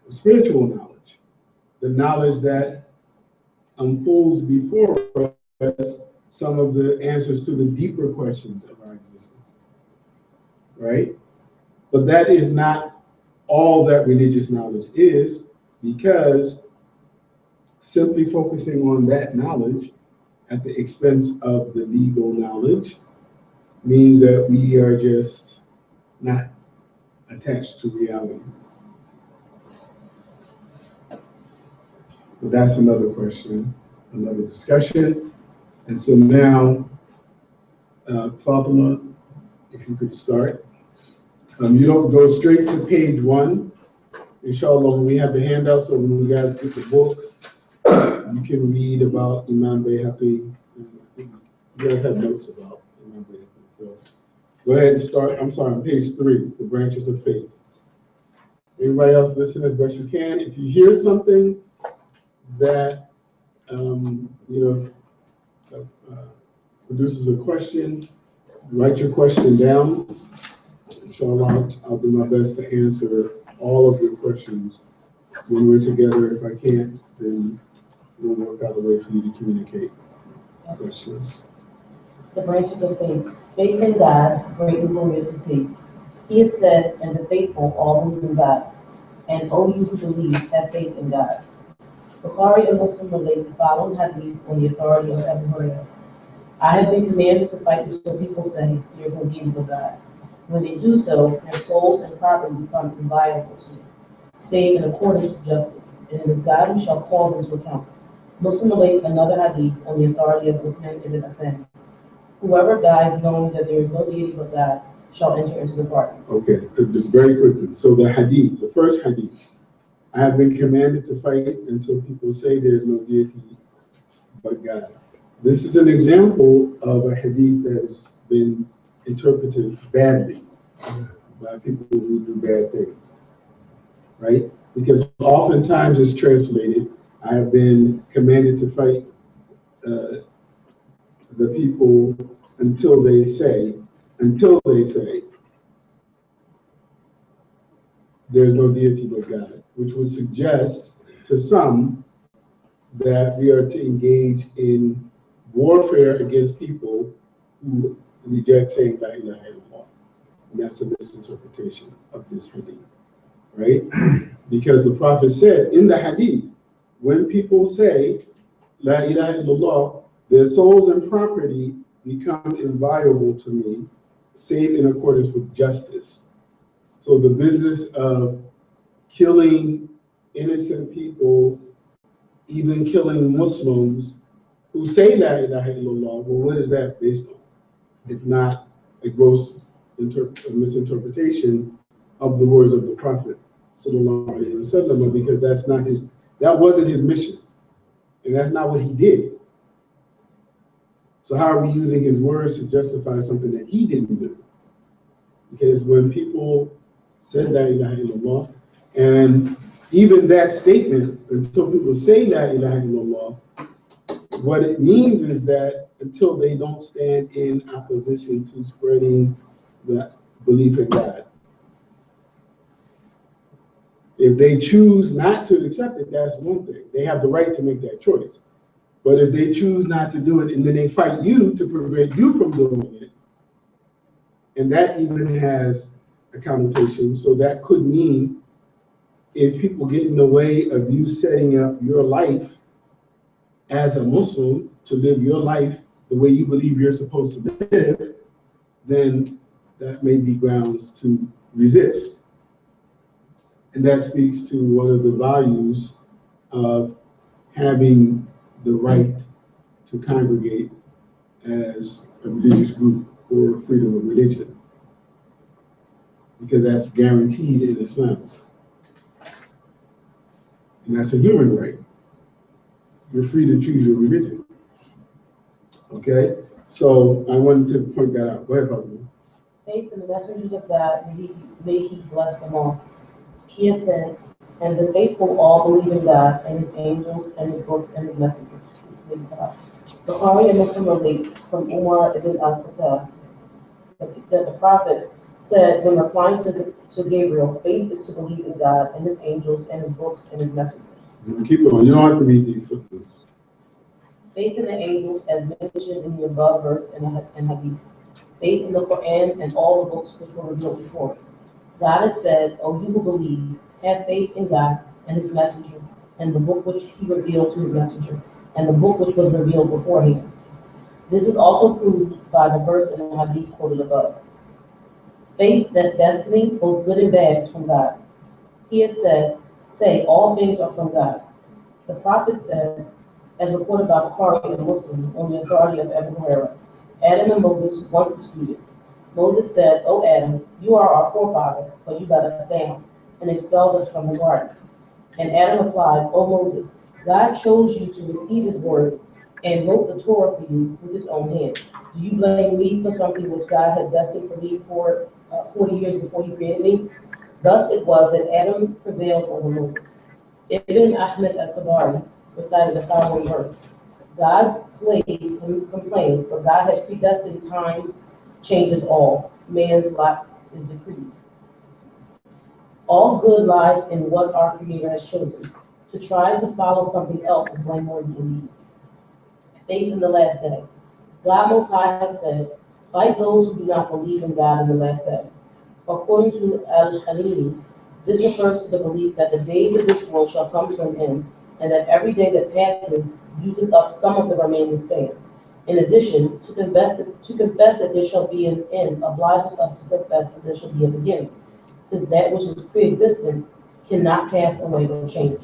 spiritual knowledge, the knowledge that unfolds before us some of the answers to the deeper questions of our existence, right? But that is not all that religious knowledge is, because simply focusing on that knowledge at the expense of the legal knowledge means that we are just not attached to reality. But that's another question, another discussion. And so now, Fatima, if you could start. You don't go straight to page 1. Inshallah, when we have the handouts, so when you guys get the books, you can read about Imam Bayhaqi. You guys have notes about Imam Bayhaqi. So go ahead and start. I'm sorry, on page 3, the branches of faith. Everybody else listen as best you can. If you hear something that produces a question, write your question down. Inshallah, I'll do my best to answer all of your questions when we're together. If I can't, then we'll work out a way for you to communicate questions. The branches of faith. Faith in God, great and glorious is He. He is said, and the faithful all believe in God. And O you who believe, have faith in God. Bukhari and Muslim relate the following hadith on the authority of Abu Hurairah. I have been commanded to fight until people say there is no deity but God. When they do so, their souls and property become inviolable to me, save in accordance with justice, and it is God who shall call them to account. Muslim relates another hadith on the authority of Uthman ibn Affan. Whoever dies knowing that there is no deity but God shall enter into the garden. Okay, just very quickly. So the hadith, the first hadith, I have been commanded to fight until people say there is no deity but God. This is an example of a hadith that has been interpreted badly by people who do bad things, right? Because oftentimes it's translated, I have been commanded to fight the people until they say, there's no deity but God, which would suggest to some that we are to engage in warfare against people who reject saying La ilaha illallah. And that's a misinterpretation of this hadith, right? Because the Prophet said in the hadith, when people say La ilaha illallah, their souls and property become inviolable to me, save in accordance with justice. So the business of killing innocent people, even killing Muslims who say La ilaha illallah, well, what is that based on? If not a gross misinterpretation of the words of the Prophet sallallahu alaihi wasallam, because that wasn't his mission, and that's not what he did. So how are we using his words to justify something that he didn't do? Because when people said La ilaha illallah, and even that statement, until people say La ilaha illallah, what it means is that until they don't stand in opposition to spreading the belief in God. If they choose not to accept it, that's one thing. They have the right to make that choice. But if they choose not to do it and then they fight you to prevent you from doing it, and that even has a connotation, so that could mean if people get in the way of you setting up your life as a Muslim to live your life the way you believe you're supposed to live, then that may be grounds to resist. And that speaks to one of the values of having the right to congregate as a religious group or freedom of religion, because that's guaranteed in Islam. And that's a human right. You're free to choose your religion. Okay? So I wanted to point that out. Go ahead, Father. Faith in the messengers of God, may he bless them all. He has said, and the faithful all believe in God and his angels and his books and his messengers. Bukhari and Muslim relate from Umar ibn al-Khattab that the Prophet said when replying to Gabriel, faith is to believe in God and his angels and his books and his messengers. Keep going. You don't have to read these footnotes. Faith in the angels, as mentioned in the above verse and hadith. Faith in the Quran and all the books which were revealed before it. God has said, O you who believe, have faith in God and his messenger, and the book which he revealed to his messenger, and the book which was revealed beforehand. This is also proved by the verse in the hadith quoted above. Faith that destiny, both good and bad, is from God. He has said, say, all things are from God. The Prophet said, as reported by Bukhari and Muslim on the authority of Abu Hurairah, Adam and Moses once disputed. Moses said, O Adam, you are our forefather, but you let us down and expelled us from the garden. And Adam replied, O Moses, God chose you to receive his words and wrote the Torah for you with his own hand. Do you blame me for something which God had destined for me for 40 years before he created me? Thus it was that Adam prevailed over Moses. Ibn Ahmed at-Tabari recited the following verse. God's slave complains, but God has predestined time, changes all. Man's lot is decreed. All good lies in what our Creator has chosen. To try to follow something else is blameworthy indeed. Faith in the last day. God Most High has said, fight those who do not believe in God in the last day. According to Al-Halili, this refers to the belief that the days of this world shall come to an end, and that every day that passes uses up some of the remaining span. In addition, to confess that there shall be an end obliges us to confess that there shall be a beginning, since that which is pre-existent cannot pass away or change.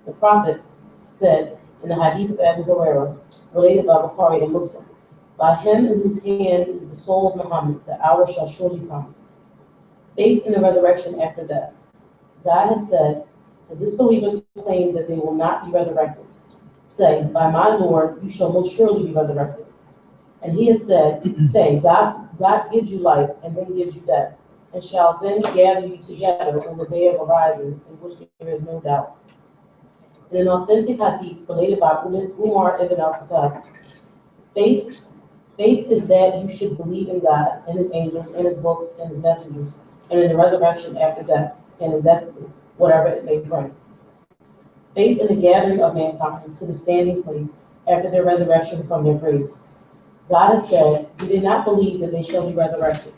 The prophet said in the Hadith of Abu Hurairah, related by Bukhari and Muslim, by him in whose hand is the soul of Muhammad, the hour shall surely come. Faith in the resurrection after death. God has said, the disbelievers claim that they will not be resurrected. Say, by my Lord, you shall most surely be resurrected. And he has said, say, God gives you life and then gives you death, and shall then gather you together on the day of arising, in which there is no doubt. In an authentic hadith related by Umar ibn al-Khattab, faith is that you should believe in God and his angels and his books and his messengers, and in the resurrection after death, and in destiny, whatever it may bring. Faith in the gathering of mankind to the standing place after their resurrection from their graves. God has said, do they not believe that they shall be resurrected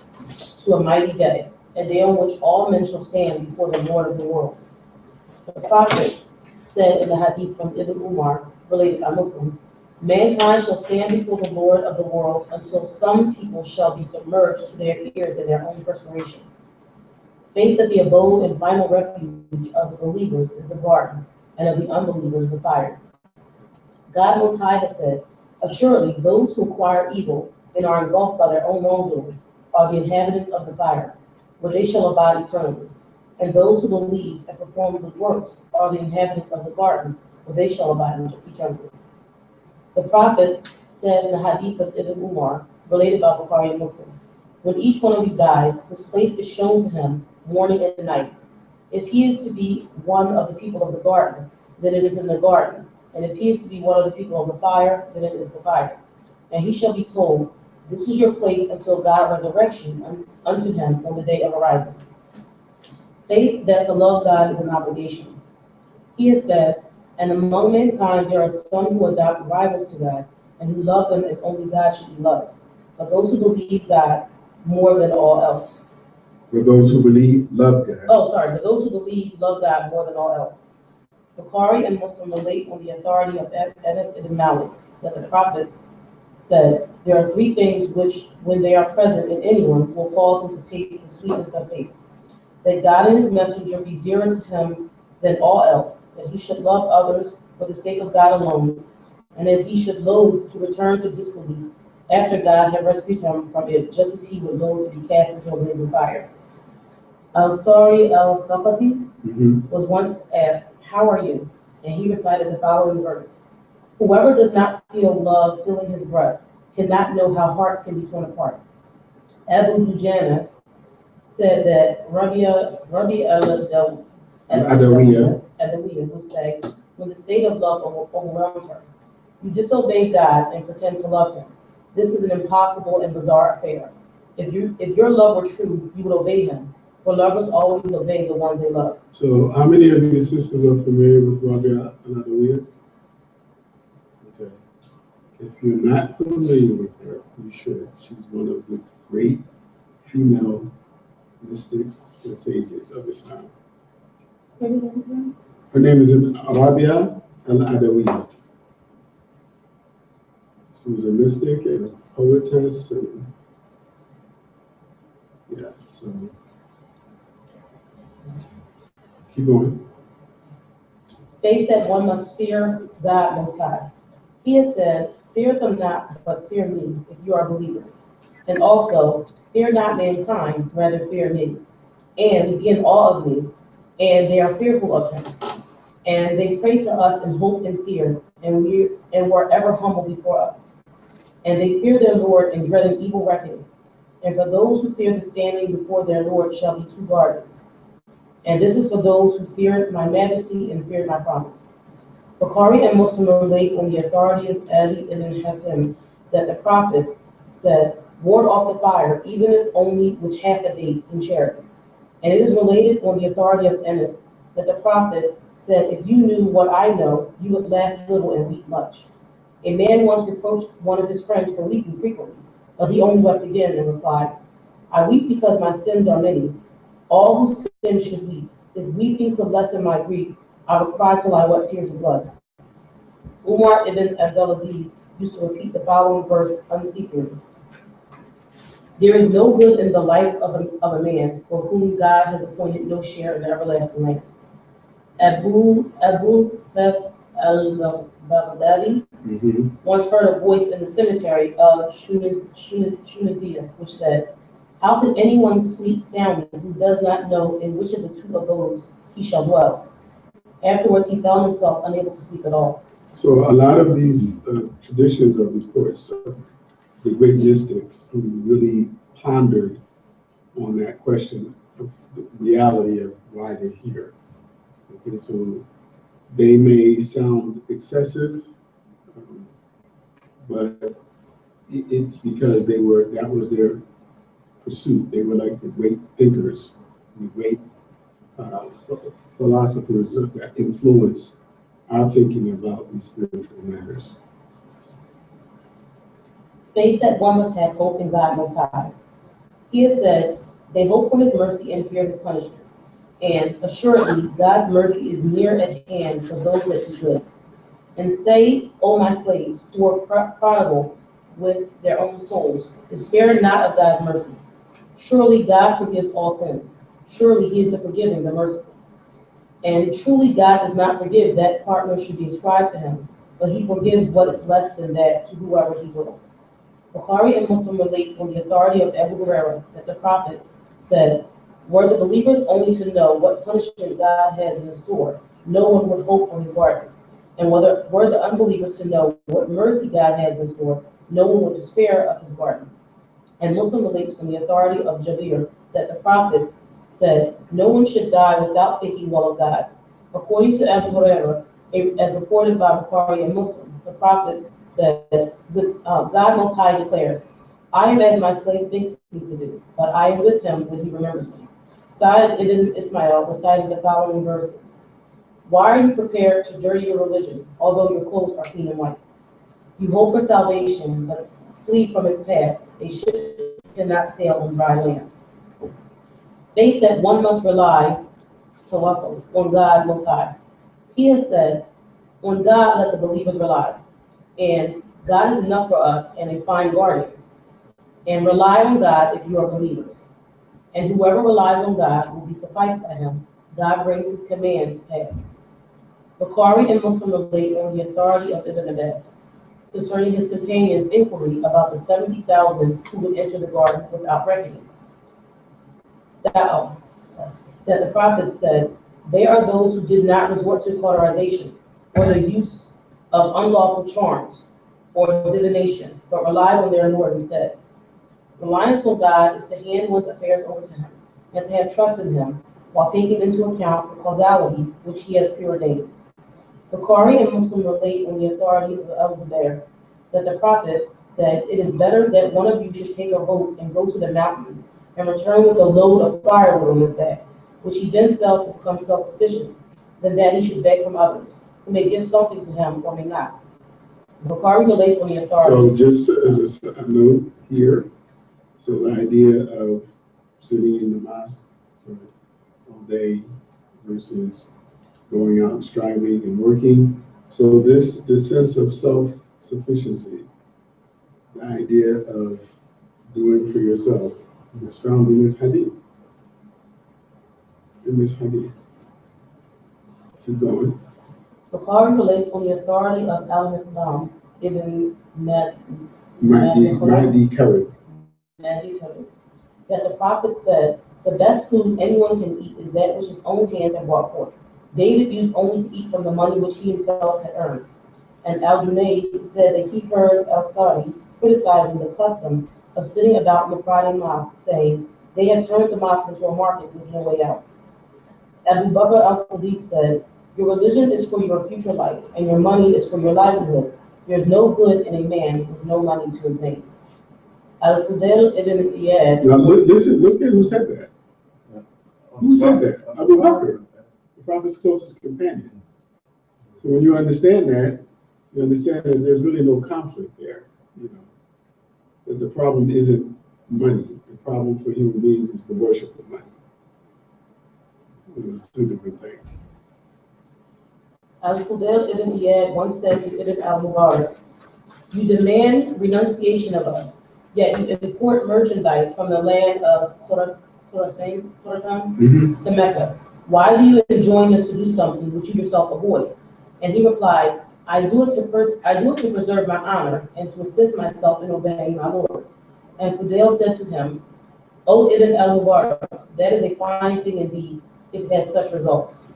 to a mighty day, a day on which all men shall stand before the Lord of the worlds? The prophet said in the hadith from Ibn Umar, related by Muslim, mankind shall stand before the Lord of the worlds until some people shall be submerged to their ears in their own perspiration. Faith that the abode and final refuge of the believers is the garden, and of the unbelievers the fire. God Most High has said, assuredly those who acquire evil and are engulfed by their own wrongdoing are the inhabitants of the fire, where they shall abide eternally. And those who believe and perform good works are the inhabitants of the garden, where they shall abide eternally. The prophet said in the hadith of Ibn Umar, related by Bukhari and Muslim, when each one of you dies, his place is shown to him morning and night. If he is to be one of the people of the garden, then it is in the garden. And if he is to be one of the people of the fire, then it is the fire. And he shall be told, this is your place until God resurrection unto him on the day of arising. Faith that to love God is an obligation. He has said, and among mankind there are some who adopt rivals to God, and who love them as only God should be loved. But those who believe God more than all else. For those who believe, love God. But those who believe love God more than all else. Bukhari and Muslim relate on the authority of Anas ibn Malik that the prophet said, there are three things which, when they are present in anyone, will cause him to taste the sweetness of faith. That God and his messenger be dearer to him than all else, that he should love others for the sake of God alone, and that he should loathe to return to disbelief after God had rescued him from it, just as he would loathe to be cast into a blazing fire. Al-Sari al-Safati was once asked, how are you? And he recited the following verse. Whoever does not feel love filling his breast cannot know how hearts can be torn apart. Abu Dujana said that Rabi al-Adawiyya would say, when the state of love overwhelmed her, you disobey God and pretend to love him. This is an impossible and bizarre affair. If your love were true, you would obey him. For lovers always obey the one they love. So how many of you sisters are familiar with Rabia al-Adawiyya? Okay. If you're not familiar with her, you should. She's one of the great female mystics and sages of Islam. Her name is Rabia al-Adawiyya. She was a mystic and a poetess, and yeah, so keep going. Faith that one must fear God Most High. He has said, fear them not, but fear me, if you are believers. And also, fear not mankind, rather fear me. And be in awe of me. And they are fearful of him. And they pray to us in hope and fear, and were ever humble before us. And they fear their Lord and dread an evil reckoning. And for those who fear the standing before their Lord shall be two gardens. And this is for those who fear my majesty and fear my promise. Bukhari and Muslim relate on the authority of Ali ibn Hatim that the prophet said, ward off the fire, even if only with half a date in charity. And it is related on the authority of Anas that the prophet said, if you knew what I know, you would laugh little and weep much. A man once reproached one of his friends for weeping frequently, but he only wept again and replied, I weep because my sins are many. All who sin should weep. If weeping could lessen my grief, I would cry till I wept tears of blood. Umar ibn Abdulaziz used to repeat the following verse unceasingly. There is no good in the life of a man for whom God has appointed no share in the everlasting life. Abu Theth al-Baghdadi once heard a voice in the cemetery of Shunazia, which said, "How can anyone sleep soundly who does not know in which of the two abodes he shall dwell?" Afterwards, he found himself unable to sleep at all. So a lot of these traditions are reports of the great mystics who really pondered on that question of the reality of why they're here. Okay, so they may sound excessive, but it's because that was their pursuit. They were like the great thinkers, the great philosophers that influence our thinking about these spiritual matters. Faith that one must have hope in God Most High. He has said, they hope for his mercy and fear his punishment. And assuredly, God's mercy is near at hand for those that do good. And say, O my slaves, who are prodigal with their own souls, despair not of God's mercy. Surely God forgives all sins. Surely he is the forgiving, the merciful. And truly God does not forgive that partner should be ascribed to him, but he forgives what is less than that to whoever he will. Bukhari and Muslim relate on the authority of Abu Hurairah that the Prophet said, were the believers only to know what punishment God has in store, no one would hope for his garden. And were the unbelievers to know what mercy God has in store, no one would despair of his garden. And Muslim relates on the authority of Jabir that the Prophet said, no one should die without thinking well of God. According to Abu Hurairah, as reported by Bukhari and Muslim, the Prophet said, God Most High declares, I am as my slave thinks me to do, but I am with him when he remembers me. Sa'id ibn Ismail recited the following verses. Why are you prepared to dirty your religion, although your clothes are clean and white? You hope for salvation, but flee from its paths. A ship cannot sail on dry land. Faith that one must rely, tawakkul, on God Most High. He has said, on God let the believers rely. And God is enough for us and a fine guardian. And rely on God if you are believers. And whoever relies on God will be sufficed by him. God brings his command to pass. Bukhari and Muslim relate on the authority of Ibn Abbas concerning his companion's inquiry about the 70,000 who would enter the garden without reckoning. That the Prophet said, they are those who did not resort to cauterization or the use of unlawful charms or divination, but relied on their Lord instead. Reliance on God is to hand one's affairs over to him and to have trust in him while taking into account the causality which he has preordained. Bukhari and Muslim relate on the authority of Al-Zubair that the Prophet said, it is better that one of you should take a boat and go to the mountains and return with a load of firewood on his back, which he then sells to become self-sufficient, than that he should beg from others, who may give something to him or may not. Bukhari relates on the authority. So just as a note here, so the idea of sitting in the mosque for all day versus going out and striving and working. So this sense of self-sufficiency, the idea of doing for yourself, is found in this hadith. Keep going. Bukhari relates on the authority of Al-Miqdam ibn Mahdi Karib. That the Prophet said, the best food anyone can eat is that which his own hands have brought forth. David used only to eat from the money which he himself had earned. And Al-Junayd said that he heard Al-Sadi criticizing the custom of sitting about in the Friday mosque, saying, they have turned the mosque into a market with no way out. Abu Bakr al-Siddiq said, your religion is for your future life, and your money is for your livelihood. There is no good in a man with no money to his name. Al-Fudayl ibn Iyad. Now look at who said that. Who said that? Abu Bakr, the Prophet's closest companion. So when you understand that, you understand that there's really no conflict there. You know, that the problem isn't money. The problem for human beings is the worship of money. Those are two different things. Al-Fudayl ibn Iyad once said to Ibn al-Mubarak, You demand renunciation of us, yet you import merchandise from the land of Khorasan to Mecca. Why do you enjoin us to do something which you yourself avoid? And he replied, I do it to preserve my honor and to assist myself in obeying my Lord. And Fudayl said to him, O Ibn al-Mubarak, that is a fine thing indeed, if it has such results.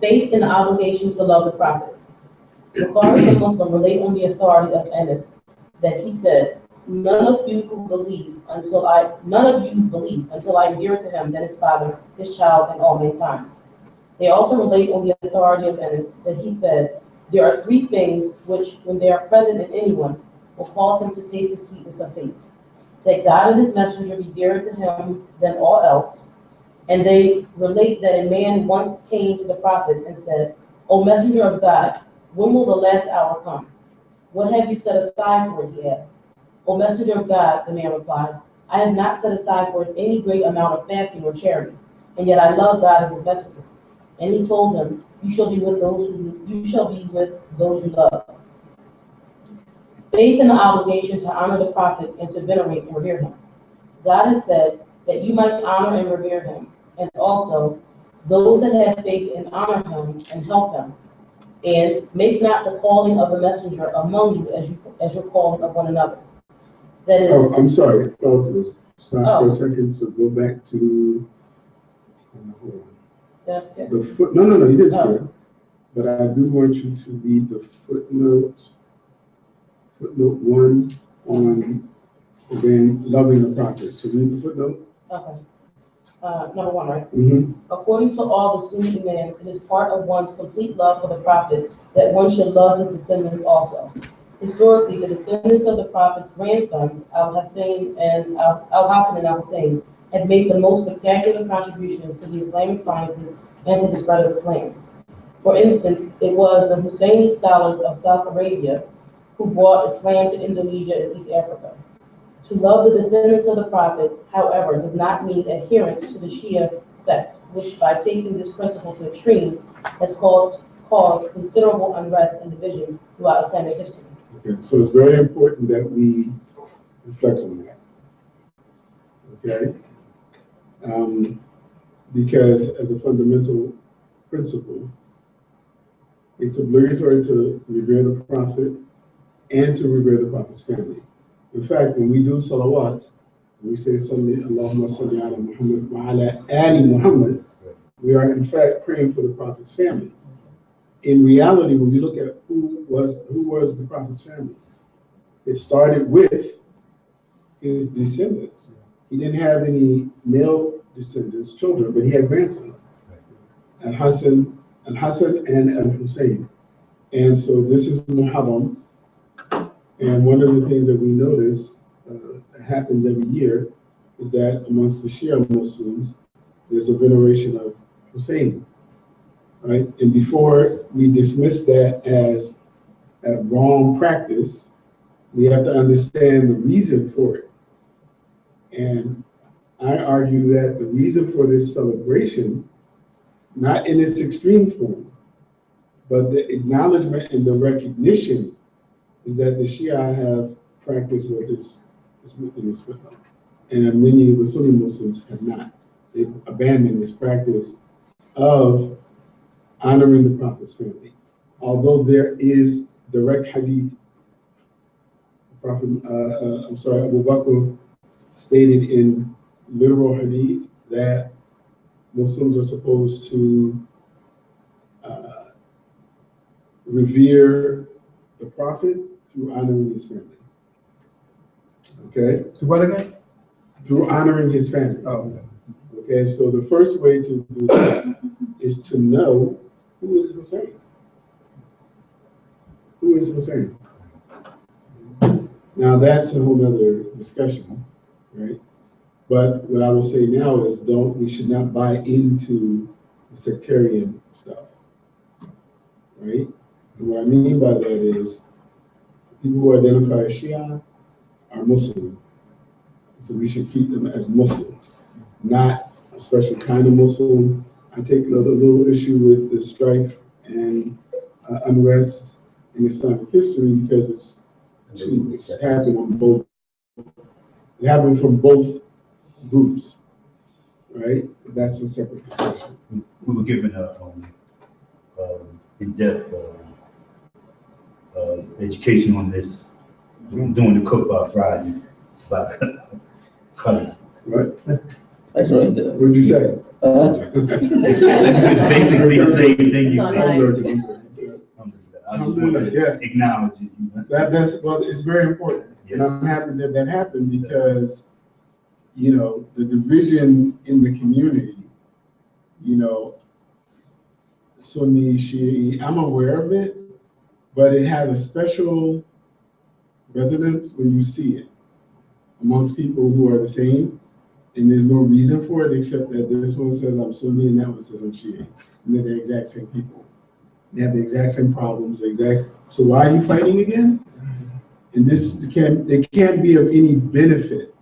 Faith in the obligation to love the Prophet. Bukhari and Muslim relate on the authority of Anas that he said, none of you believes until I am dearer to him than his father, his child, and all mankind. They also relate on the authority of Anas that he said, there are three things which, when they are present in anyone, will cause him to taste the sweetness of faith. That God and his messenger be dearer to him than all else. And they relate that a man once came to the Prophet and said, O messenger of God, when will the last hour come? What have you set aside for it, he asked. O messenger of God, the man replied, I have not set aside for it any great amount of fasting or charity, and yet I love God and his messenger. And he told him, you shall be with those you love. Faith in the obligation to honor the Prophet and to venerate and revere him. God has said that you might honor and revere him, and also those that have faith and honor him and help him. And make not the calling of the messenger among you as your calling of one another. That is. Oh, I'm sorry. Stop for a second. So go back to. Hold on. That's good. The foot. No, you didn't skip. But I do want you to read the footnote 1 on again loving the Prophet. So read the footnote. Okay. Number 1, right? Mm-hmm. According to all the Sunni imams, it is part of one's complete love for the Prophet that one should love his descendants also. Historically, the descendants of the Prophet's grandsons, Al-Hassan and Al-Hussein, have made the most spectacular contributions to the Islamic sciences and to the spread of Islam. For instance, it was the Husseini scholars of South Arabia who brought Islam to Indonesia and East Africa. To love the descendants of the Prophet, however, does not mean adherence to the Shia sect, which by taking this principle to extremes has caused considerable unrest and division throughout Islamic history. Okay, so it's very important that we reflect on that. Okay? Because as a fundamental principle, it's obligatory to revere the Prophet and to revere the Prophet's family. In fact, when we do salawat, we say Allahumma salli ala Muhammad wa ala ali Muhammad, we are in fact praying for the Prophet's family. In reality, when we look at who was the Prophet's family, it started with his descendants. He didn't have any male descendants, children, but he had grandsons, Al-Hassan and Al-Hussein. And so this is Muharram. And one of the things that we notice that happens every year is that amongst the Shia Muslims, there's a veneration of Hussein, right? And before we dismiss that as a wrong practice, we have to understand the reason for it. And I argue that the reason for this celebration, not in its extreme form, but the acknowledgement and the recognition is that the Shia have practiced what is within this footnote. And many of the Sunni Muslims have not. They've abandoned this practice of honoring the Prophet's family. Although there is direct hadith, Prophet, Abu Bakr stated in literal hadith that Muslims are supposed to revere the Prophet through honoring his family. Okay? To what again? Through honoring his family. Oh, okay. Okay, so the first way to do that is to know who is Hussein. Who is Hussein? Now that's a whole other discussion, right? But what I will say now is we should not buy into the sectarian stuff, right? And what I mean by that is people who identify as Shia are Muslim. So we should treat them as Muslims, not a special kind of Muslim. I take a little issue with the strife and unrest in Islamic history because to happen on both. It happened from both groups, right? That's a separate discussion. We were given a in-depth education on this during the Cook Friday by colors. What? That's right there. What'd you say? It's basically the same thing you said. I just want to acknowledge it. That's, well, it's very important. Yes. And I'm happy that that happened because, you know, the division in the community, you know, Sunni, Shia, I'm aware of it, but it has a special resonance when you see it amongst people who are the same. And there's no reason for it except that this one says I'm Sunni and that one says I'm Shia. And they're the exact same people. They have the exact same problems, so why are you fighting again? And it can't be of any benefit.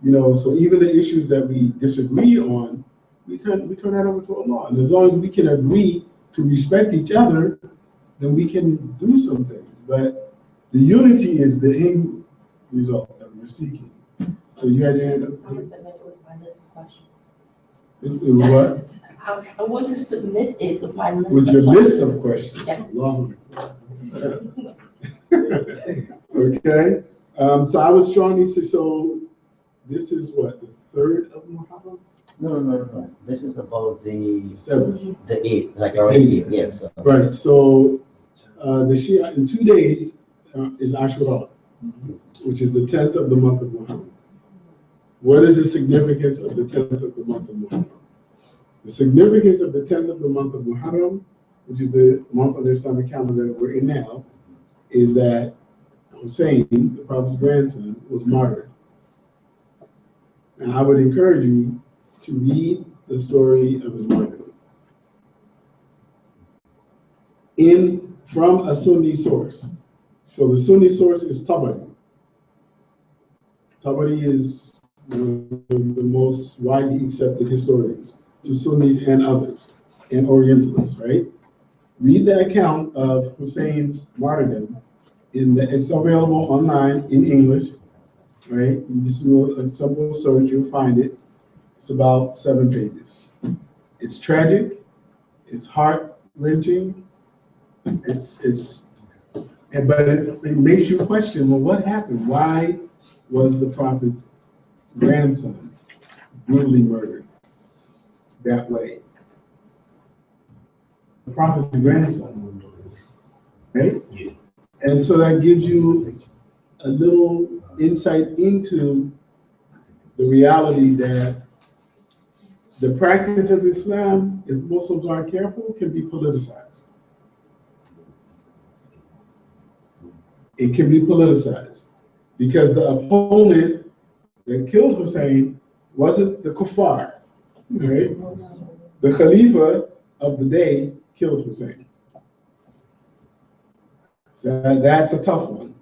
You know, so even the issues that we disagree on, we turn that over to Allah. And as long as we can agree to respect each other, then we can do some things. But the unity is the end result that we're seeking. So you had your hand up? I'm gonna submit it with my list of questions. It was what? I want to submit it with my list. With your list of questions? Yes. Allah. Okay, so I would strongly say, so this is what, the 3rd of Muharram? No. This is about the 7th. the 8th, like our 8th, yes. Right, so the Shia, in 2 days is Ashura, which is the 10th of the month of Muharram. What is the significance of the 10th of the month of Muharram? The significance of the 10th of the month of Muharram, which is the month of the Islamic calendar that we're in now, is that Hussein, the Prophet's grandson, was martyred. And I would encourage you to read the story of his martyrdom from a Sunni source. So the Sunni source is Tabari. Tabari is one of the most widely accepted historians to Sunnis and others, and Orientalists, right? Read the account of Hussein's martyrdom. It's available online in English, right? You just do a simple search, you'll find it. It's about 7 pages. It's tragic, it's heart-wrenching, but it makes you question, well, what happened? Why was the Prophet's grandson brutally murdered that way? The Prophet's grandson, right? Yeah. And so that gives you a little insight into the reality that the practice of Islam, if Muslims aren't careful, can be politicized. It can be politicized because the opponent that killed Hussein wasn't the kuffar, right? The Khalifa of the day killed Hussein. So that's a tough one.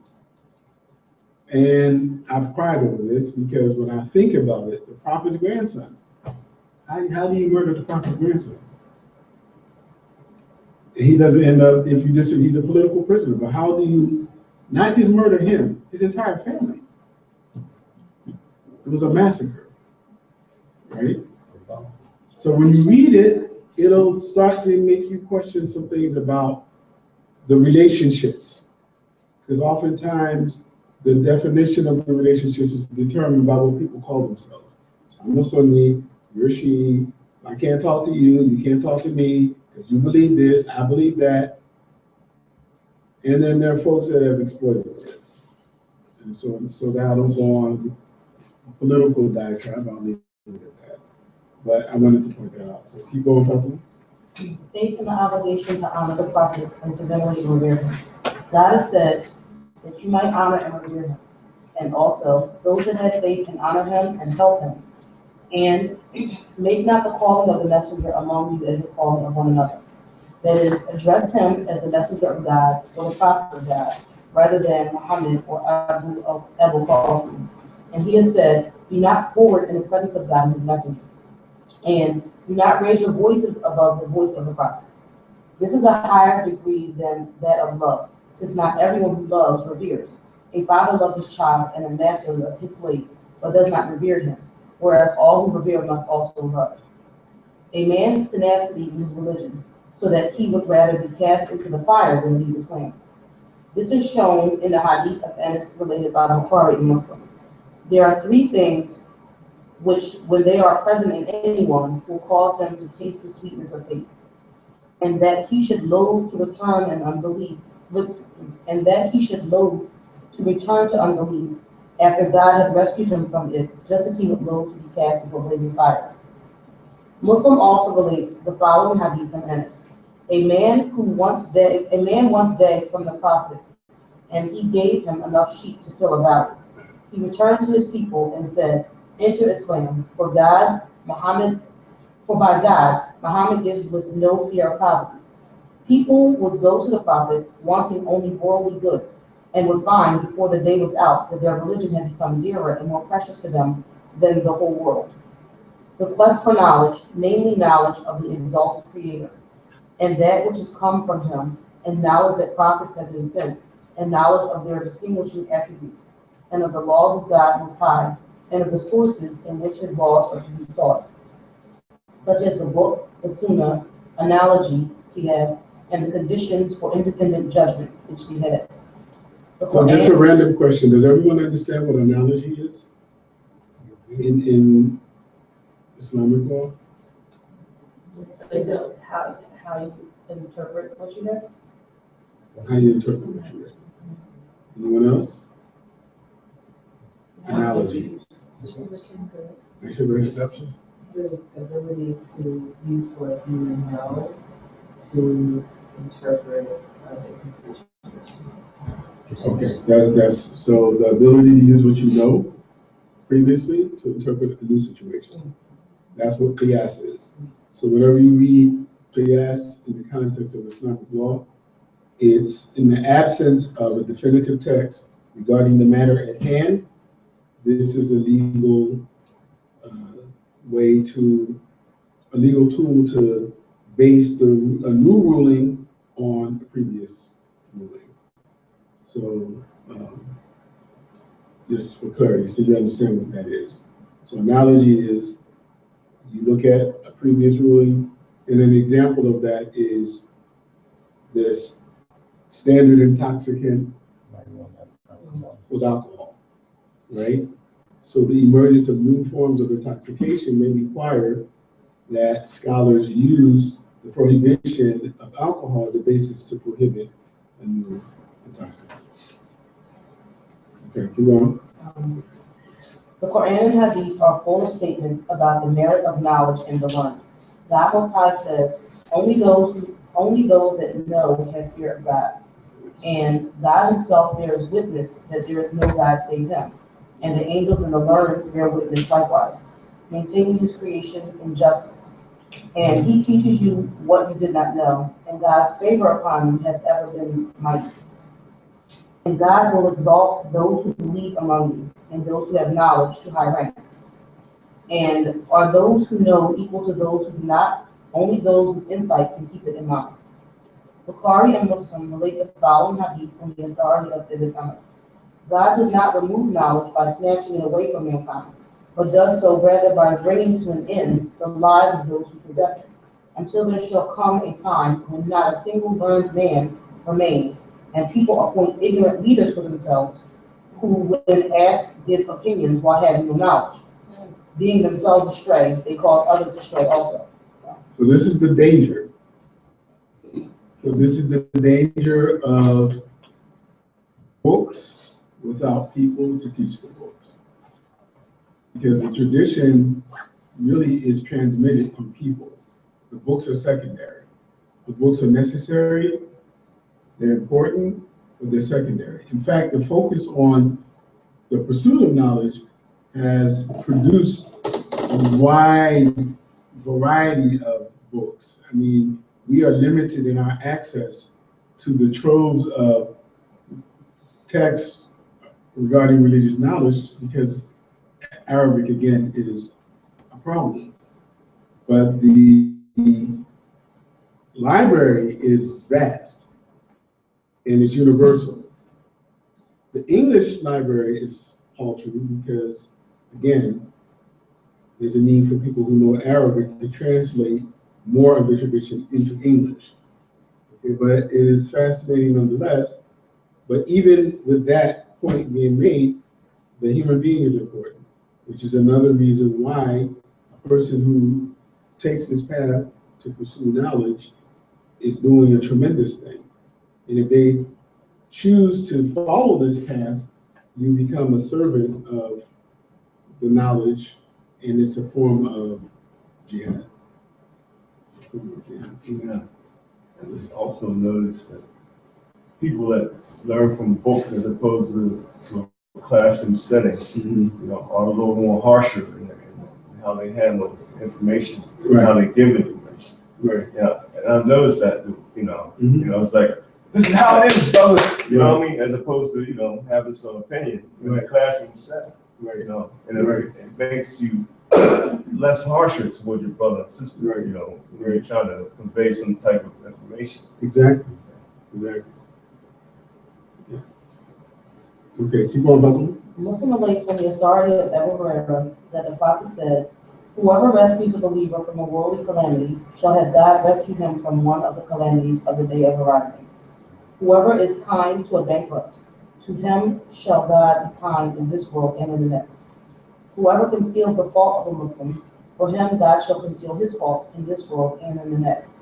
And I've cried over this because when I think about it, the Prophet's grandson, how do you murder the Prophet's grandson? He doesn't end up, if you just, he's a political prisoner, but how do you not just murder him, his entire family? It was a massacre, right? So when you read it, it'll start to make you question some things about the relationships. Because oftentimes the definition of the relationships is determined by what people call themselves. I'm a Sunni, you're a Shia, I can't talk to you, you can't talk to me, because you believe this, I believe that. And then there are folks that have exploited it. And so that I don't go on a political diatribe, I'll leave it at that. But I wanted to point that out. So keep going, Fatima. Faith and the obligation to honor the Prophet and to venerate and revere him. God has said that you might honor and revere him, and also those that have faith and honor him and help him. And make not the calling of the messenger among you as the calling of one another. That is, address him as the messenger of God or the prophet of God, rather than Muhammad or Abu Qasim. And he has said, be not forward in the presence of God and his messenger. And do not raise your voices above the voice of the prophet. This is a higher degree than that of love, since not everyone who loves reveres, A father loves his child, and a master loves his slave, but does not revere him, whereas all who revere must also love. A man's tenacity is religion, so that he would rather be cast into the fire than leave Islam. This is shown in the hadith of Anas related by Bukhari and Muslim. There are three things which, when they are present in anyone, will cause him to taste the sweetness of faith, and that he should loathe to return and unbelief, and that he should loathe to return to unbelief after God had rescued him from it, just as he would loathe to be cast into blazing fire. Muslim also relates the following hadith from Anas. A man once begged from the Prophet, and he gave him enough sheep to fill a valley. He returned to his people and said, "Enter Islam, for by God, Muhammad gives with no fear of poverty." People would go to the Prophet wanting only worldly goods, and would find before the day was out that their religion had become dearer and more precious to them than the whole world. The quest for knowledge, namely knowledge of the exalted Creator, and that which has come from him, and knowledge that prophets have been sent, and knowledge of their distinguishing attributes, and of the laws of God Most High, and of the sources in which his laws are to be sought, such as the book, the sunnah, analogy, qiyas, and the conditions for independent judgment, ijtihad. So just a random question, does everyone understand what analogy is in Islamic law? Is it how you interpret what you read? How you interpret what you read? Anyone else? Analogy. Actually, exception. The ability to use what you know to interpret a different situations. Okay, that's so the ability to use what you know previously to interpret a new situation. That's what qiyas is. So whenever you read qiyas in the context of Islamic law, it's in the absence of a definitive text regarding the matter at hand. This is a legal a legal tool to base a new ruling on the previous ruling. So just for clarity, so you understand what that is. So analogy is you look at a previous ruling, and an example of that is this standard intoxicant was alcohol, right? So the emergence of new forms of intoxication may require that scholars use the prohibition of alcohol as a basis to prohibit a new intoxicant. Okay, keep on. The Quran and Hadith are full of statements about the merit of knowledge and the learned. God Most High says, only those that know have fear of God. And God himself bears witness that there is no God save him. And the angels and the learned bear witness likewise, maintaining his creation in justice. And he teaches you what you did not know, and God's favor upon you has ever been mighty. And God will exalt those who believe among you, and those who have knowledge to high ranks. And are those who know equal to those who do not? Only those with insight can keep it in mind. Bukhari and Muslim relate the following hadith on the authority of Ibn Umar. God does not remove knowledge by snatching it away from mankind, but does so rather by bringing to an end the lives of those who possess it, until there shall come a time when not a single learned man remains, and people appoint ignorant leaders for themselves, who, when asked, give opinions while having no knowledge. Being themselves astray, they cause others astray also. So this is the danger. So this is the danger of books without people to teach the books. Because the tradition really is transmitted from people. The books are secondary. The books are necessary, they're important, but they're secondary. In fact, the focus on the pursuit of knowledge has produced a wide variety of books. I mean, we are limited in our access to the troves of texts regarding religious knowledge because Arabic, again, is a problem. But the library is vast and it's universal. The English library is paltry because, again, there's a need for people who know Arabic to translate more of the tradition into English. Okay, but it is fascinating nonetheless. But even with that point being made, the human being is important, which is another reason why a person who takes this path to pursue knowledge is doing a tremendous thing. And if they choose to follow this path, you become a servant of the knowledge, and it's a form of jihad. Yeah. And also notice that people that learn from books as opposed to a classroom setting, you know, are a little more harsher in how they handle information, Right. how they give information. Right. Yeah, and I've noticed that, you know, it's like, this is how it is, brother. You know what I mean? As opposed to, you know, having some opinion in the classroom setting. Right. You know, and it makes you less harsher toward your brother and sister. Right. You know, when you're trying to convey some type of information. Exactly. Exactly. Yeah. Okay, keep on, Bethel. Muslim relates from the authority of Abu Hurairah that the Prophet said, "Whoever rescues a believer from a worldly calamity shall have God rescue him from one of the calamities of the day of arising. Whoever is kind to a bankrupt, to him shall God be kind in this world and in the next. Whoever conceals the fault of a Muslim, for him God shall conceal his fault in this world and in the next.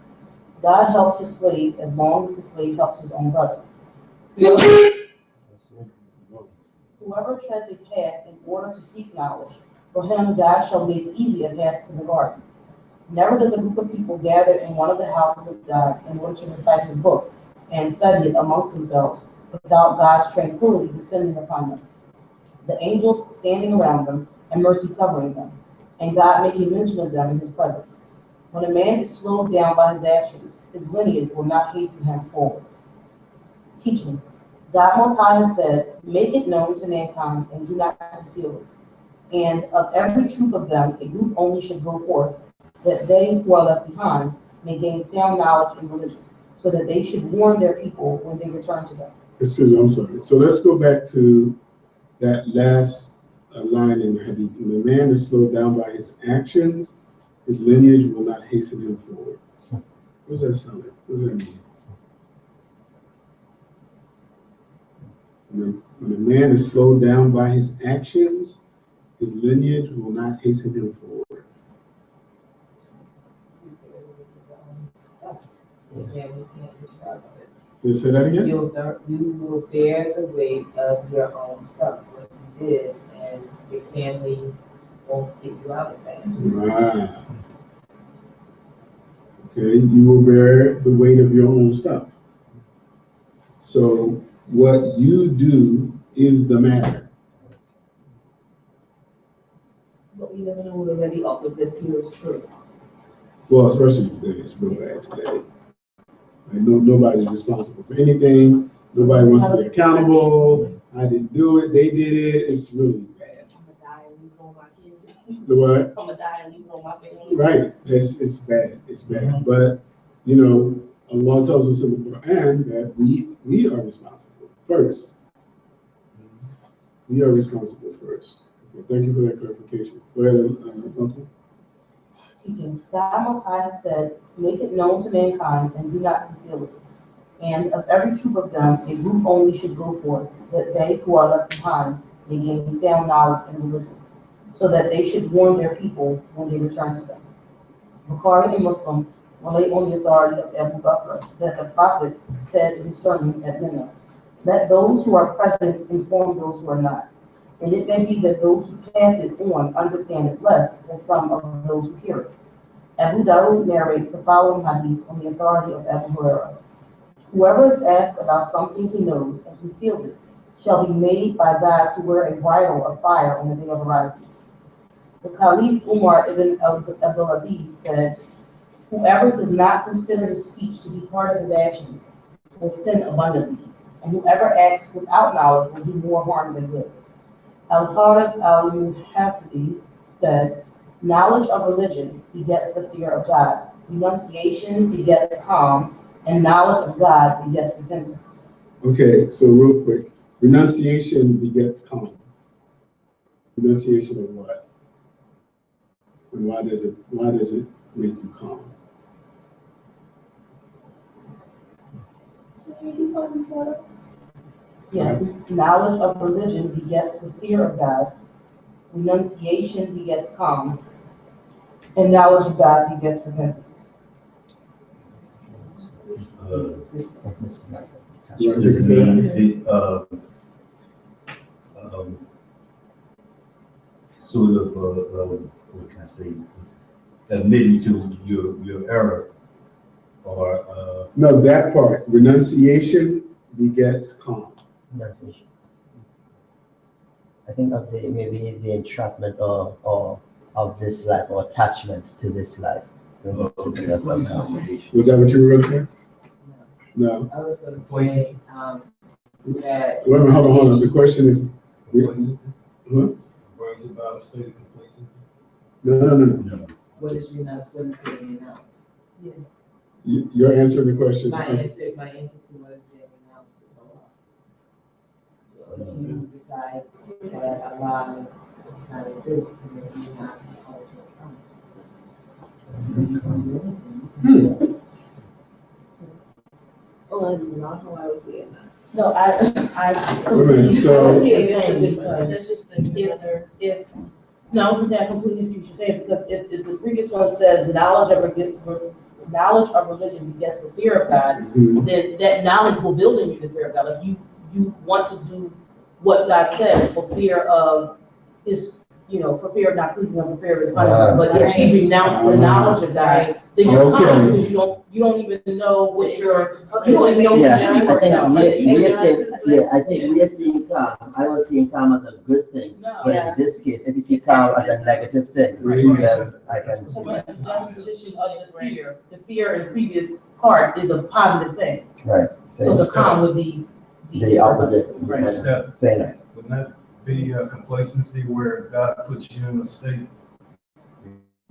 God helps his slave as long as his slave helps his own brother. Whoever treads a path in order to seek knowledge, for him God shall make easy a path to the garden. Never does a group of people gather in one of the houses of God in order to recite his book and study it amongst themselves without God's tranquility descending upon them, the angels standing around them and mercy covering them, and God making mention of them in his presence. When a man is slowed down by his actions, his lineage will not hasten him forward." Teaching. God Most High has said, "Make it known to mankind and do not conceal it. And of every troop of them, a group only should go forth, that they who are left behind may gain sound knowledge and religion, so that they should warn their people when they return to them." Excuse me, I'm sorry. So let's go back to that last line in the hadith. When a man is slowed down by his actions, his lineage will not hasten him forward. What does that sound like? What does that mean? When a man is slowed down by his actions, his lineage will not hasten him forward. Can you say that again? You will bear the weight of your own stuff, what you did, and your family won't get you out of that. Right. Okay, you will bear the weight of your own stuff. So what you do is the matter. But we live in a world where the opposite feels true. Well, especially today, it's real bad today. Like, nobody's responsible for anything. Nobody wants to be accountable. I didn't do it. They did it. It's really bad. I'm gonna die and leave it on my kids. The what? I'm gonna die and leave it on my family. Right. It's bad. It's bad. But, you know, Allah tells us in the Quran that we are responsible first. We are responsible first. Okay, thank you for that clarification. Go ahead, Uncle. Teaching. God Most High has said, "Make it known to mankind and do not conceal it. And of every troop of them, a group only should go forth, that they who are left behind may gain sound knowledge and religion, so that they should warn their people when they return to them." Bukhari and Muslim relate on the authority of Abu Bakr that the Prophet said in his sermon at Mina, "Let those who are present inform those who are not. And it may be that those who pass it on understand it less than some of those who hear it." Abu Dawud narrates the following hadith on the authority of Abu Hurairah: "Whoever is asked about something he knows and conceals it shall be made by God to wear a bridle of fire on the day of arising." The Caliph Umar ibn Abdulaziz said, "Whoever does not consider his speech to be part of his actions will sin abundantly, and whoever acts without knowledge will do more harm than good." Al-Harith al-Muhasibi said, "Knowledge of religion begets the fear of God, renunciation begets calm, and knowledge of God begets repentance." Okay, so real quick, Renunciation begets calm. Renunciation of what? And why does it make you calm? Yes, knowledge of religion begets the fear of God. Renunciation begets calm. And knowledge of God begets repentance. You want to take a stand? Sort of, what can I say, admitting to your error, or, No, that part. Renunciation begets calm. Renunciation. I think of maybe the entrapment or of this life or attachment to this life. okay. Was that what you were going to say? No. I was gonna say, that. Wait a minute, hold on. The question is, Complacency huh? brings about a state of complacency. No. What is being renounced? You're answering the question. My answer to what is being renounced is a lot. So if you decide that a lie does not exist, then you're not called to account. Oh, I do not know why I was saying that. No, I Wait a completely minute, see so- what you're saying, because That's just another. no, I was gonna say, I completely see what you're saying, because if the previous one says knowledge of religion begets the fear of God, Mhm. then that knowledge will build in you the fear of God. Like you want to do what God says for fear of his, for fear of not pleasing him, for fear of his punishment. But if you renounce the knowledge of God, then you're Okay. calm, because you don't even know what you don't even know what Yeah, you should be I working out. Like, think we are seeing calm. I was seeing calm as a good thing. No. But in this case, if you see calm as a negative thing, then I can see that. Juxtaposition of the fear in the previous part is a positive thing. Right. So the calm would be The opposite. Right. Step, Fair. wouldn't that be complacency where God puts you in a state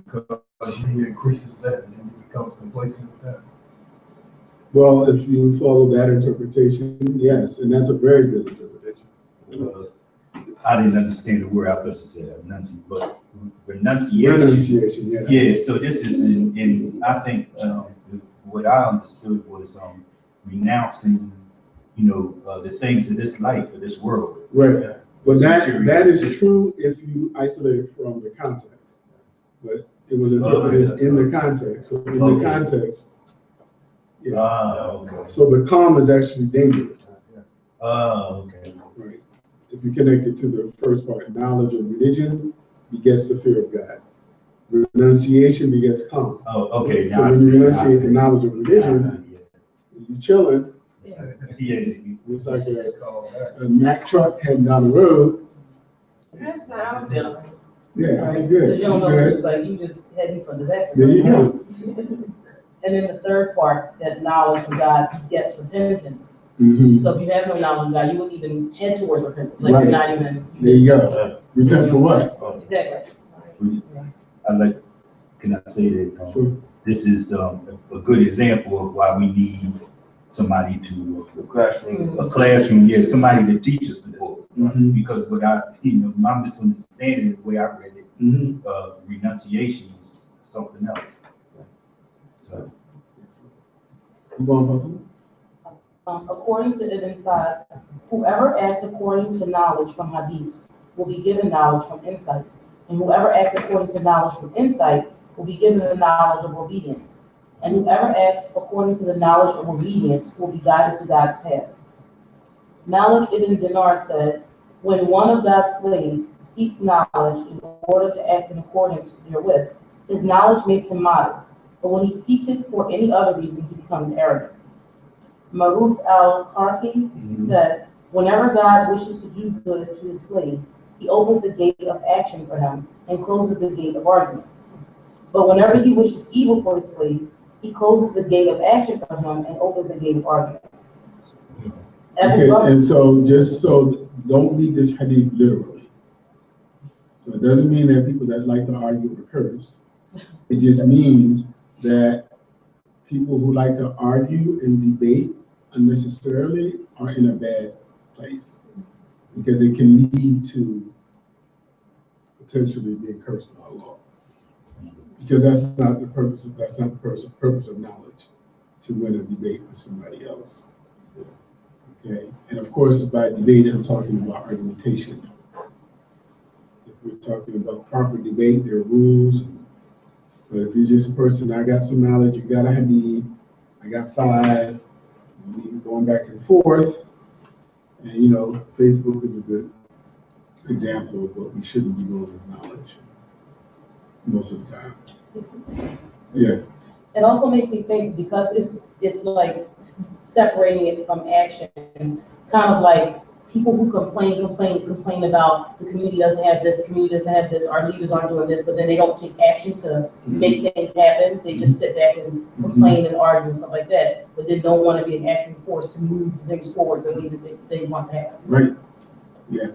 because he increases that and then you become complacent with that? Well, if you follow that interpretation, yes, and that's a very good interpretation. I didn't understand the word. I thought you said enunciate, but renunciation. Renunciation, yeah. Yeah, so this is I think, what I understood was, renouncing, the things of this life, of this world. Right. But that is true if you isolate it from the context. But it was interpreted in the context. So in the context, yeah. Okay. So the calm is actually dangerous. Okay. Right. If you connect it to the first part, knowledge of religion begets the fear of God. Renunciation begets calm. Oh, okay. So when you renunciate the knowledge of religion, you chilling. Yeah. It's like a Mack truck heading down the road. That's not how I'm feeling. Yeah, Right. good. Because you don't know, Good. it's like you just heading for disaster. There you go. And then the third part, that knowledge of God begets repentance. Mhm. So if you have no knowledge of God, you wouldn't even head towards repentance. Like Right. you're not even. There you go. Repent for what? Exactly. Can I say that, Sure. this is, a good example of why we need somebody to, The classroom. a classroom, yeah, somebody to teach us the book. Mhm. Because my misunderstanding, the way I read it, Mhm. renunciation is something else. So. You going, Papa? According to Ibn Sa'd, whoever acts according to knowledge from hadiths will be given knowledge from insight. And whoever acts according to knowledge from insight will be given the knowledge of obedience. And whoever acts according to the knowledge of obedience will be guided to God's path. Malik ibn Dinar said, when one of God's slaves seeks knowledge in order to act in accordance therewith, his knowledge makes him modest. But when he seeks it for any other reason, he becomes arrogant. Maruf al-Harfi said, whenever God wishes to do good to his slave, he opens the gate of action for him and closes the gate of argument. But whenever he wishes evil for his slave, he closes the gate of action for him and opens the gate of argument. Okay, and so don't read this hadith literally. So it doesn't mean that people that like to argue are cursed. It just means that people who like to argue and debate unnecessarily are in a bad place, because it can lead to potentially being cursed by law. Because that's not the purpose of knowledge, to win a debate with somebody else. Okay, and of course, by debate, I'm talking about argumentation. If we're talking about proper debate, there are rules. But if you're just a person, I got some knowledge, you got a hadith, I got 5, we going back and forth, and you know, Facebook is a good example of what we shouldn't be doing with knowledge most of the time. Yeah. It also makes me think, because it's like separating it from action, kind of like people who complain about the community doesn't have this, the community doesn't have this, our leaders aren't doing this, but then they don't take action to make things happen. They just sit back and complain and argue and stuff like that, but they don't want to be an active force to move things forward the way that they want to happen. Right. Yeah.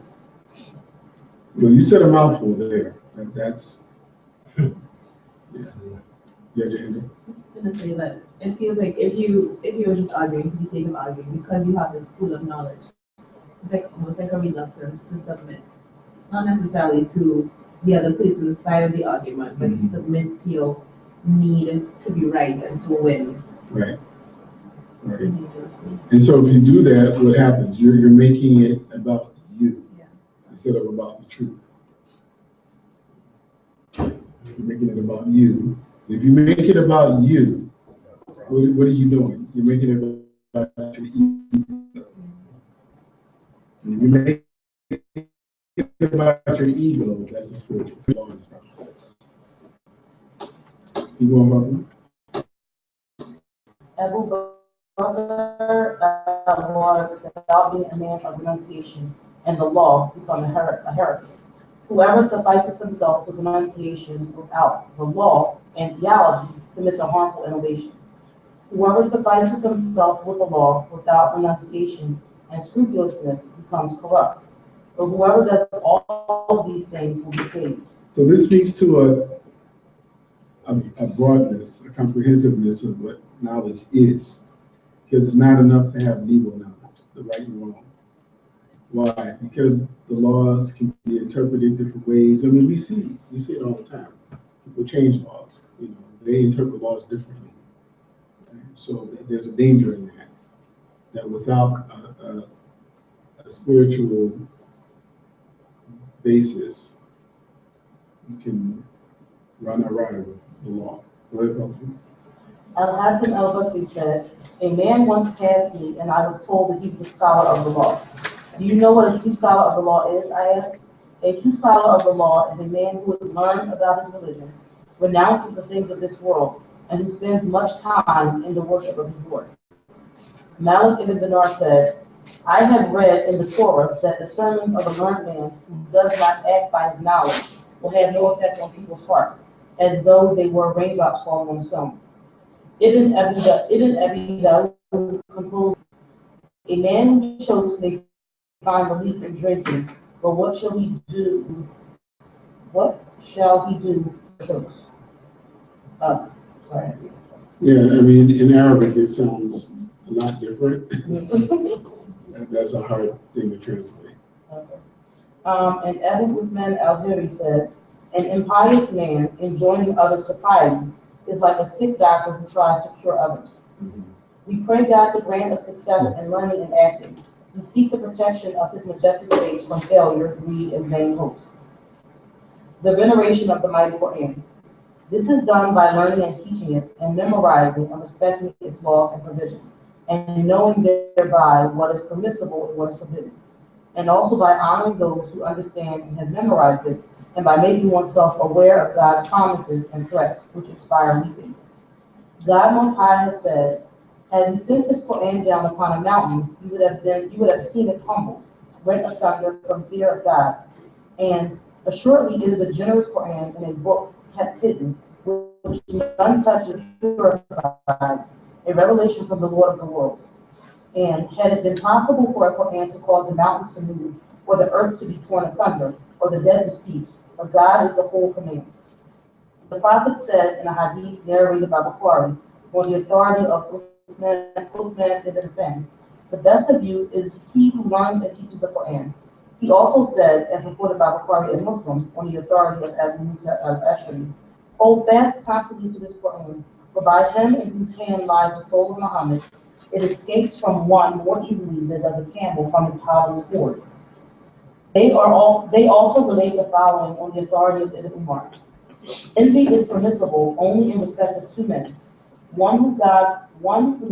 Well, you said a mouthful there. That's yeah. Yeah, Jane. I'm just gonna say that it feels like if you were just arguing for the sake of arguing, because you have this pool of knowledge, it's like almost like a reluctance to submit, not necessarily to the other person's side of the argument, but to submit to your need to be right and to win. Right. Right. And so if you do that, what happens? You're making it about you instead of about the truth. You're making it about you. If you make it about you, what are you doing? You're making it about your ego. If you make it about your ego, that's a spiritual law. You going about them? Abu Bakr al-Mubarak said, "Thou being a man of renunciation and the law, become a heretic. Whoever suffices himself with renunciation without the law and theology commits a harmful innovation. Whoever suffices himself with the law without renunciation and scrupulousness becomes corrupt. But whoever does all of these things will be saved." So this speaks to a broadness, a comprehensiveness of what knowledge is. Because it's not enough to have legal knowledge, the right and wrong. Why? Because the laws can be interpreted different ways. I mean, we see it all the time. People change laws. You know, they interpret laws differently. So there's a danger in that without a spiritual basis, you can run awry with the law. Go ahead, Paul. Al-Hassan al-Basri said, "A man once passed me and I was told that he was a scholar of the law. Do you know what a true scholar of the law is?" I asked. "A true scholar of the law is a man who has learned about his religion, renounces the things of this world, and who spends much time in the worship of his Lord." Malik ibn Dinar said, "I have read in the Torah that the sermons of a learned man who does not act by his knowledge will have no effect on people's hearts, as though they were raindrops falling on a stone." Ibn Abi Dawud composed, "A man who chokes may find relief in drinking, but what shall he do? What shall he do for chokes?" Sorry. Yeah, I mean, in Arabic, it sounds a lot different. That's a hard thing to translate. Okay. And Abu Uthman al-Hiri said, "An impious man enjoining others to piety is like a sick doctor who tries to cure others." We pray God to grant us success in learning and acting. We seek the protection of his majestic face from failure, greed, and vain hopes. The veneration of the mighty Quran. This is done by learning and teaching it, and memorizing and respecting its laws and provisions, and knowing thereby what is permissible and what is forbidden, and also by honoring those who understand and have memorized it, and by making oneself aware of God's promises and threats, which inspire weeping. God Most High has said, "Had he sent this Quran down upon a mountain, you would have seen it humbled, rent asunder from fear of God. And assuredly it is a generous Quran and a book kept hidden, which none touches purified, a revelation from the Lord of the worlds. And had it been possible for a Quran to cause the mountains to move, or the earth to be torn asunder, or the dead to speak, but God is the whole command." The Prophet said in a hadith narrated by Bukhari, on the authority of Uthman ibn Affan, The best of you is he who learns and teaches the Quran. He also said, as reported by Bukhari, a Muslim, on the authority of Abu Musa al-Ashari, hold fast constantly to this Quran, for by him in whose hand lies the soul of Muhammad, it escapes from one more easily than does a camel from its hobbled cord. They also relate the following on the authority of Ibn Umar. Envy is permissible only in respect of two men, one whom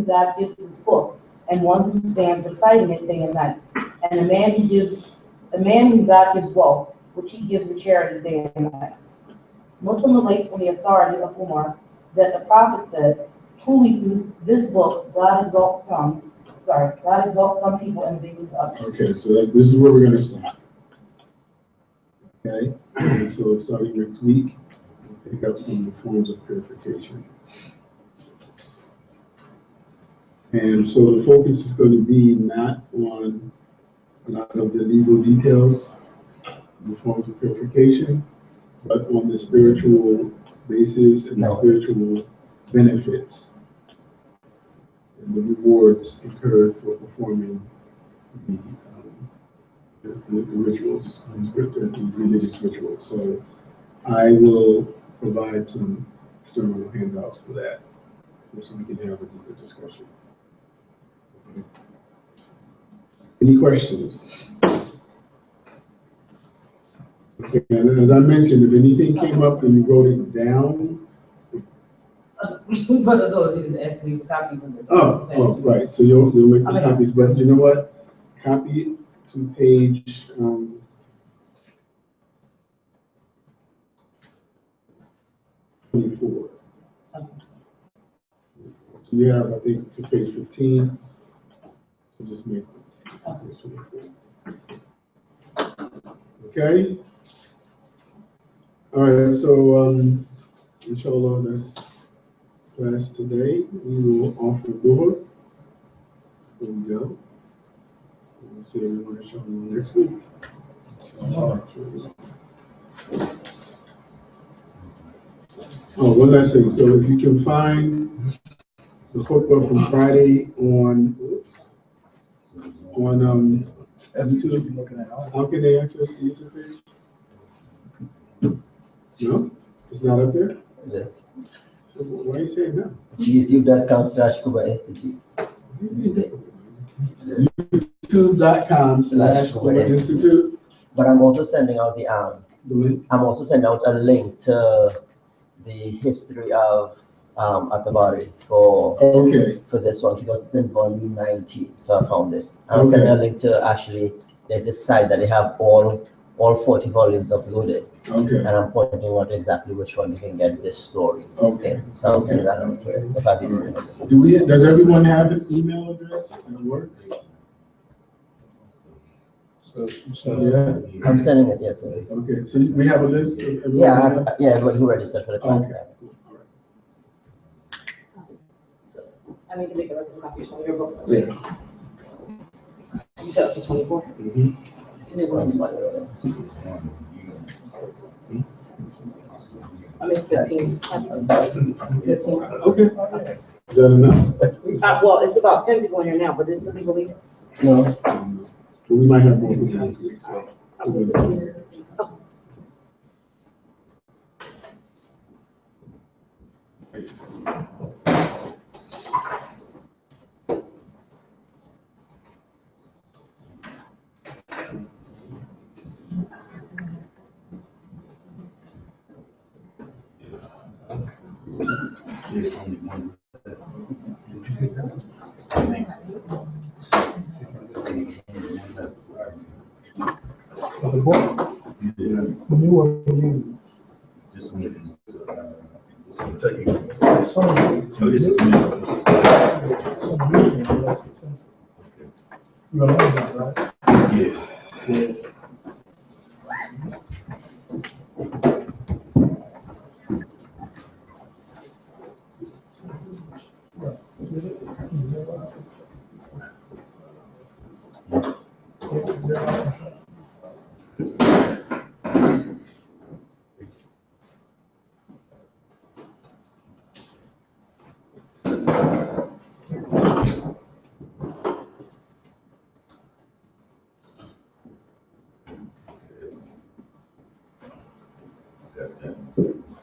God gives his book, and one who stands reciting it day and night, and a man whom God gives wealth, which he gives in charity day and night. Muslim relates on the authority of Umar that the Prophet said, truly through this book, God exalts some people and bases others. Okay, so this is where we're gonna stop. Okay, so starting next week, we'll pick up on the forms of purification. And so the focus is going to be not on a lot of the legal details, the forms of purification, but on the spiritual basis and the spiritual benefits and the rewards incurred for performing the rituals, the religious rituals. So I will provide some external handouts for that, so we can have a deeper discussion. Any questions? Okay, and as I mentioned, if anything came up and you wrote it down. For those who just ask me for copies of this. Oh, right, so you'll make the copies, but you know what? Copy to page, 24. So you have, I think, to page 15. So just make this one. Okay? All right, so, inshallah, that's class today. We will offer Duhur. There we go. We'll see everyone inshallah next week. Oh, one last thing. So if you can find the khutbah from Friday on YouTube, how can they access the YouTube page? No? It's not up there? Yeah. So why are you saying no? YouTube.com/Kuba Institute. YouTube.com/Kuba Institute. But I'm also sending out the link. I'm also sending out a link to the history of Atabari for this one because it's in volume 19. So I found it. I'm sending a link to there's this site that they have all 40 volumes uploaded. Okay. And I'm pointing out exactly which one you can get this story. Okay. So I'll send that out to if I didn't. Does everyone have an email address that works? So yeah. I'm sending it today. Okay, so we have a list of everyone? Yeah, everybody who registered for the class. Okay. I need to make the rest of the copies from your books. Yeah. You said up to 24? Mm-hmm. I mean, 15. 15. Okay. Is that enough? Well, it's about 10 people in here now, but did some people leave? No. We might have more people next week. So. That's it.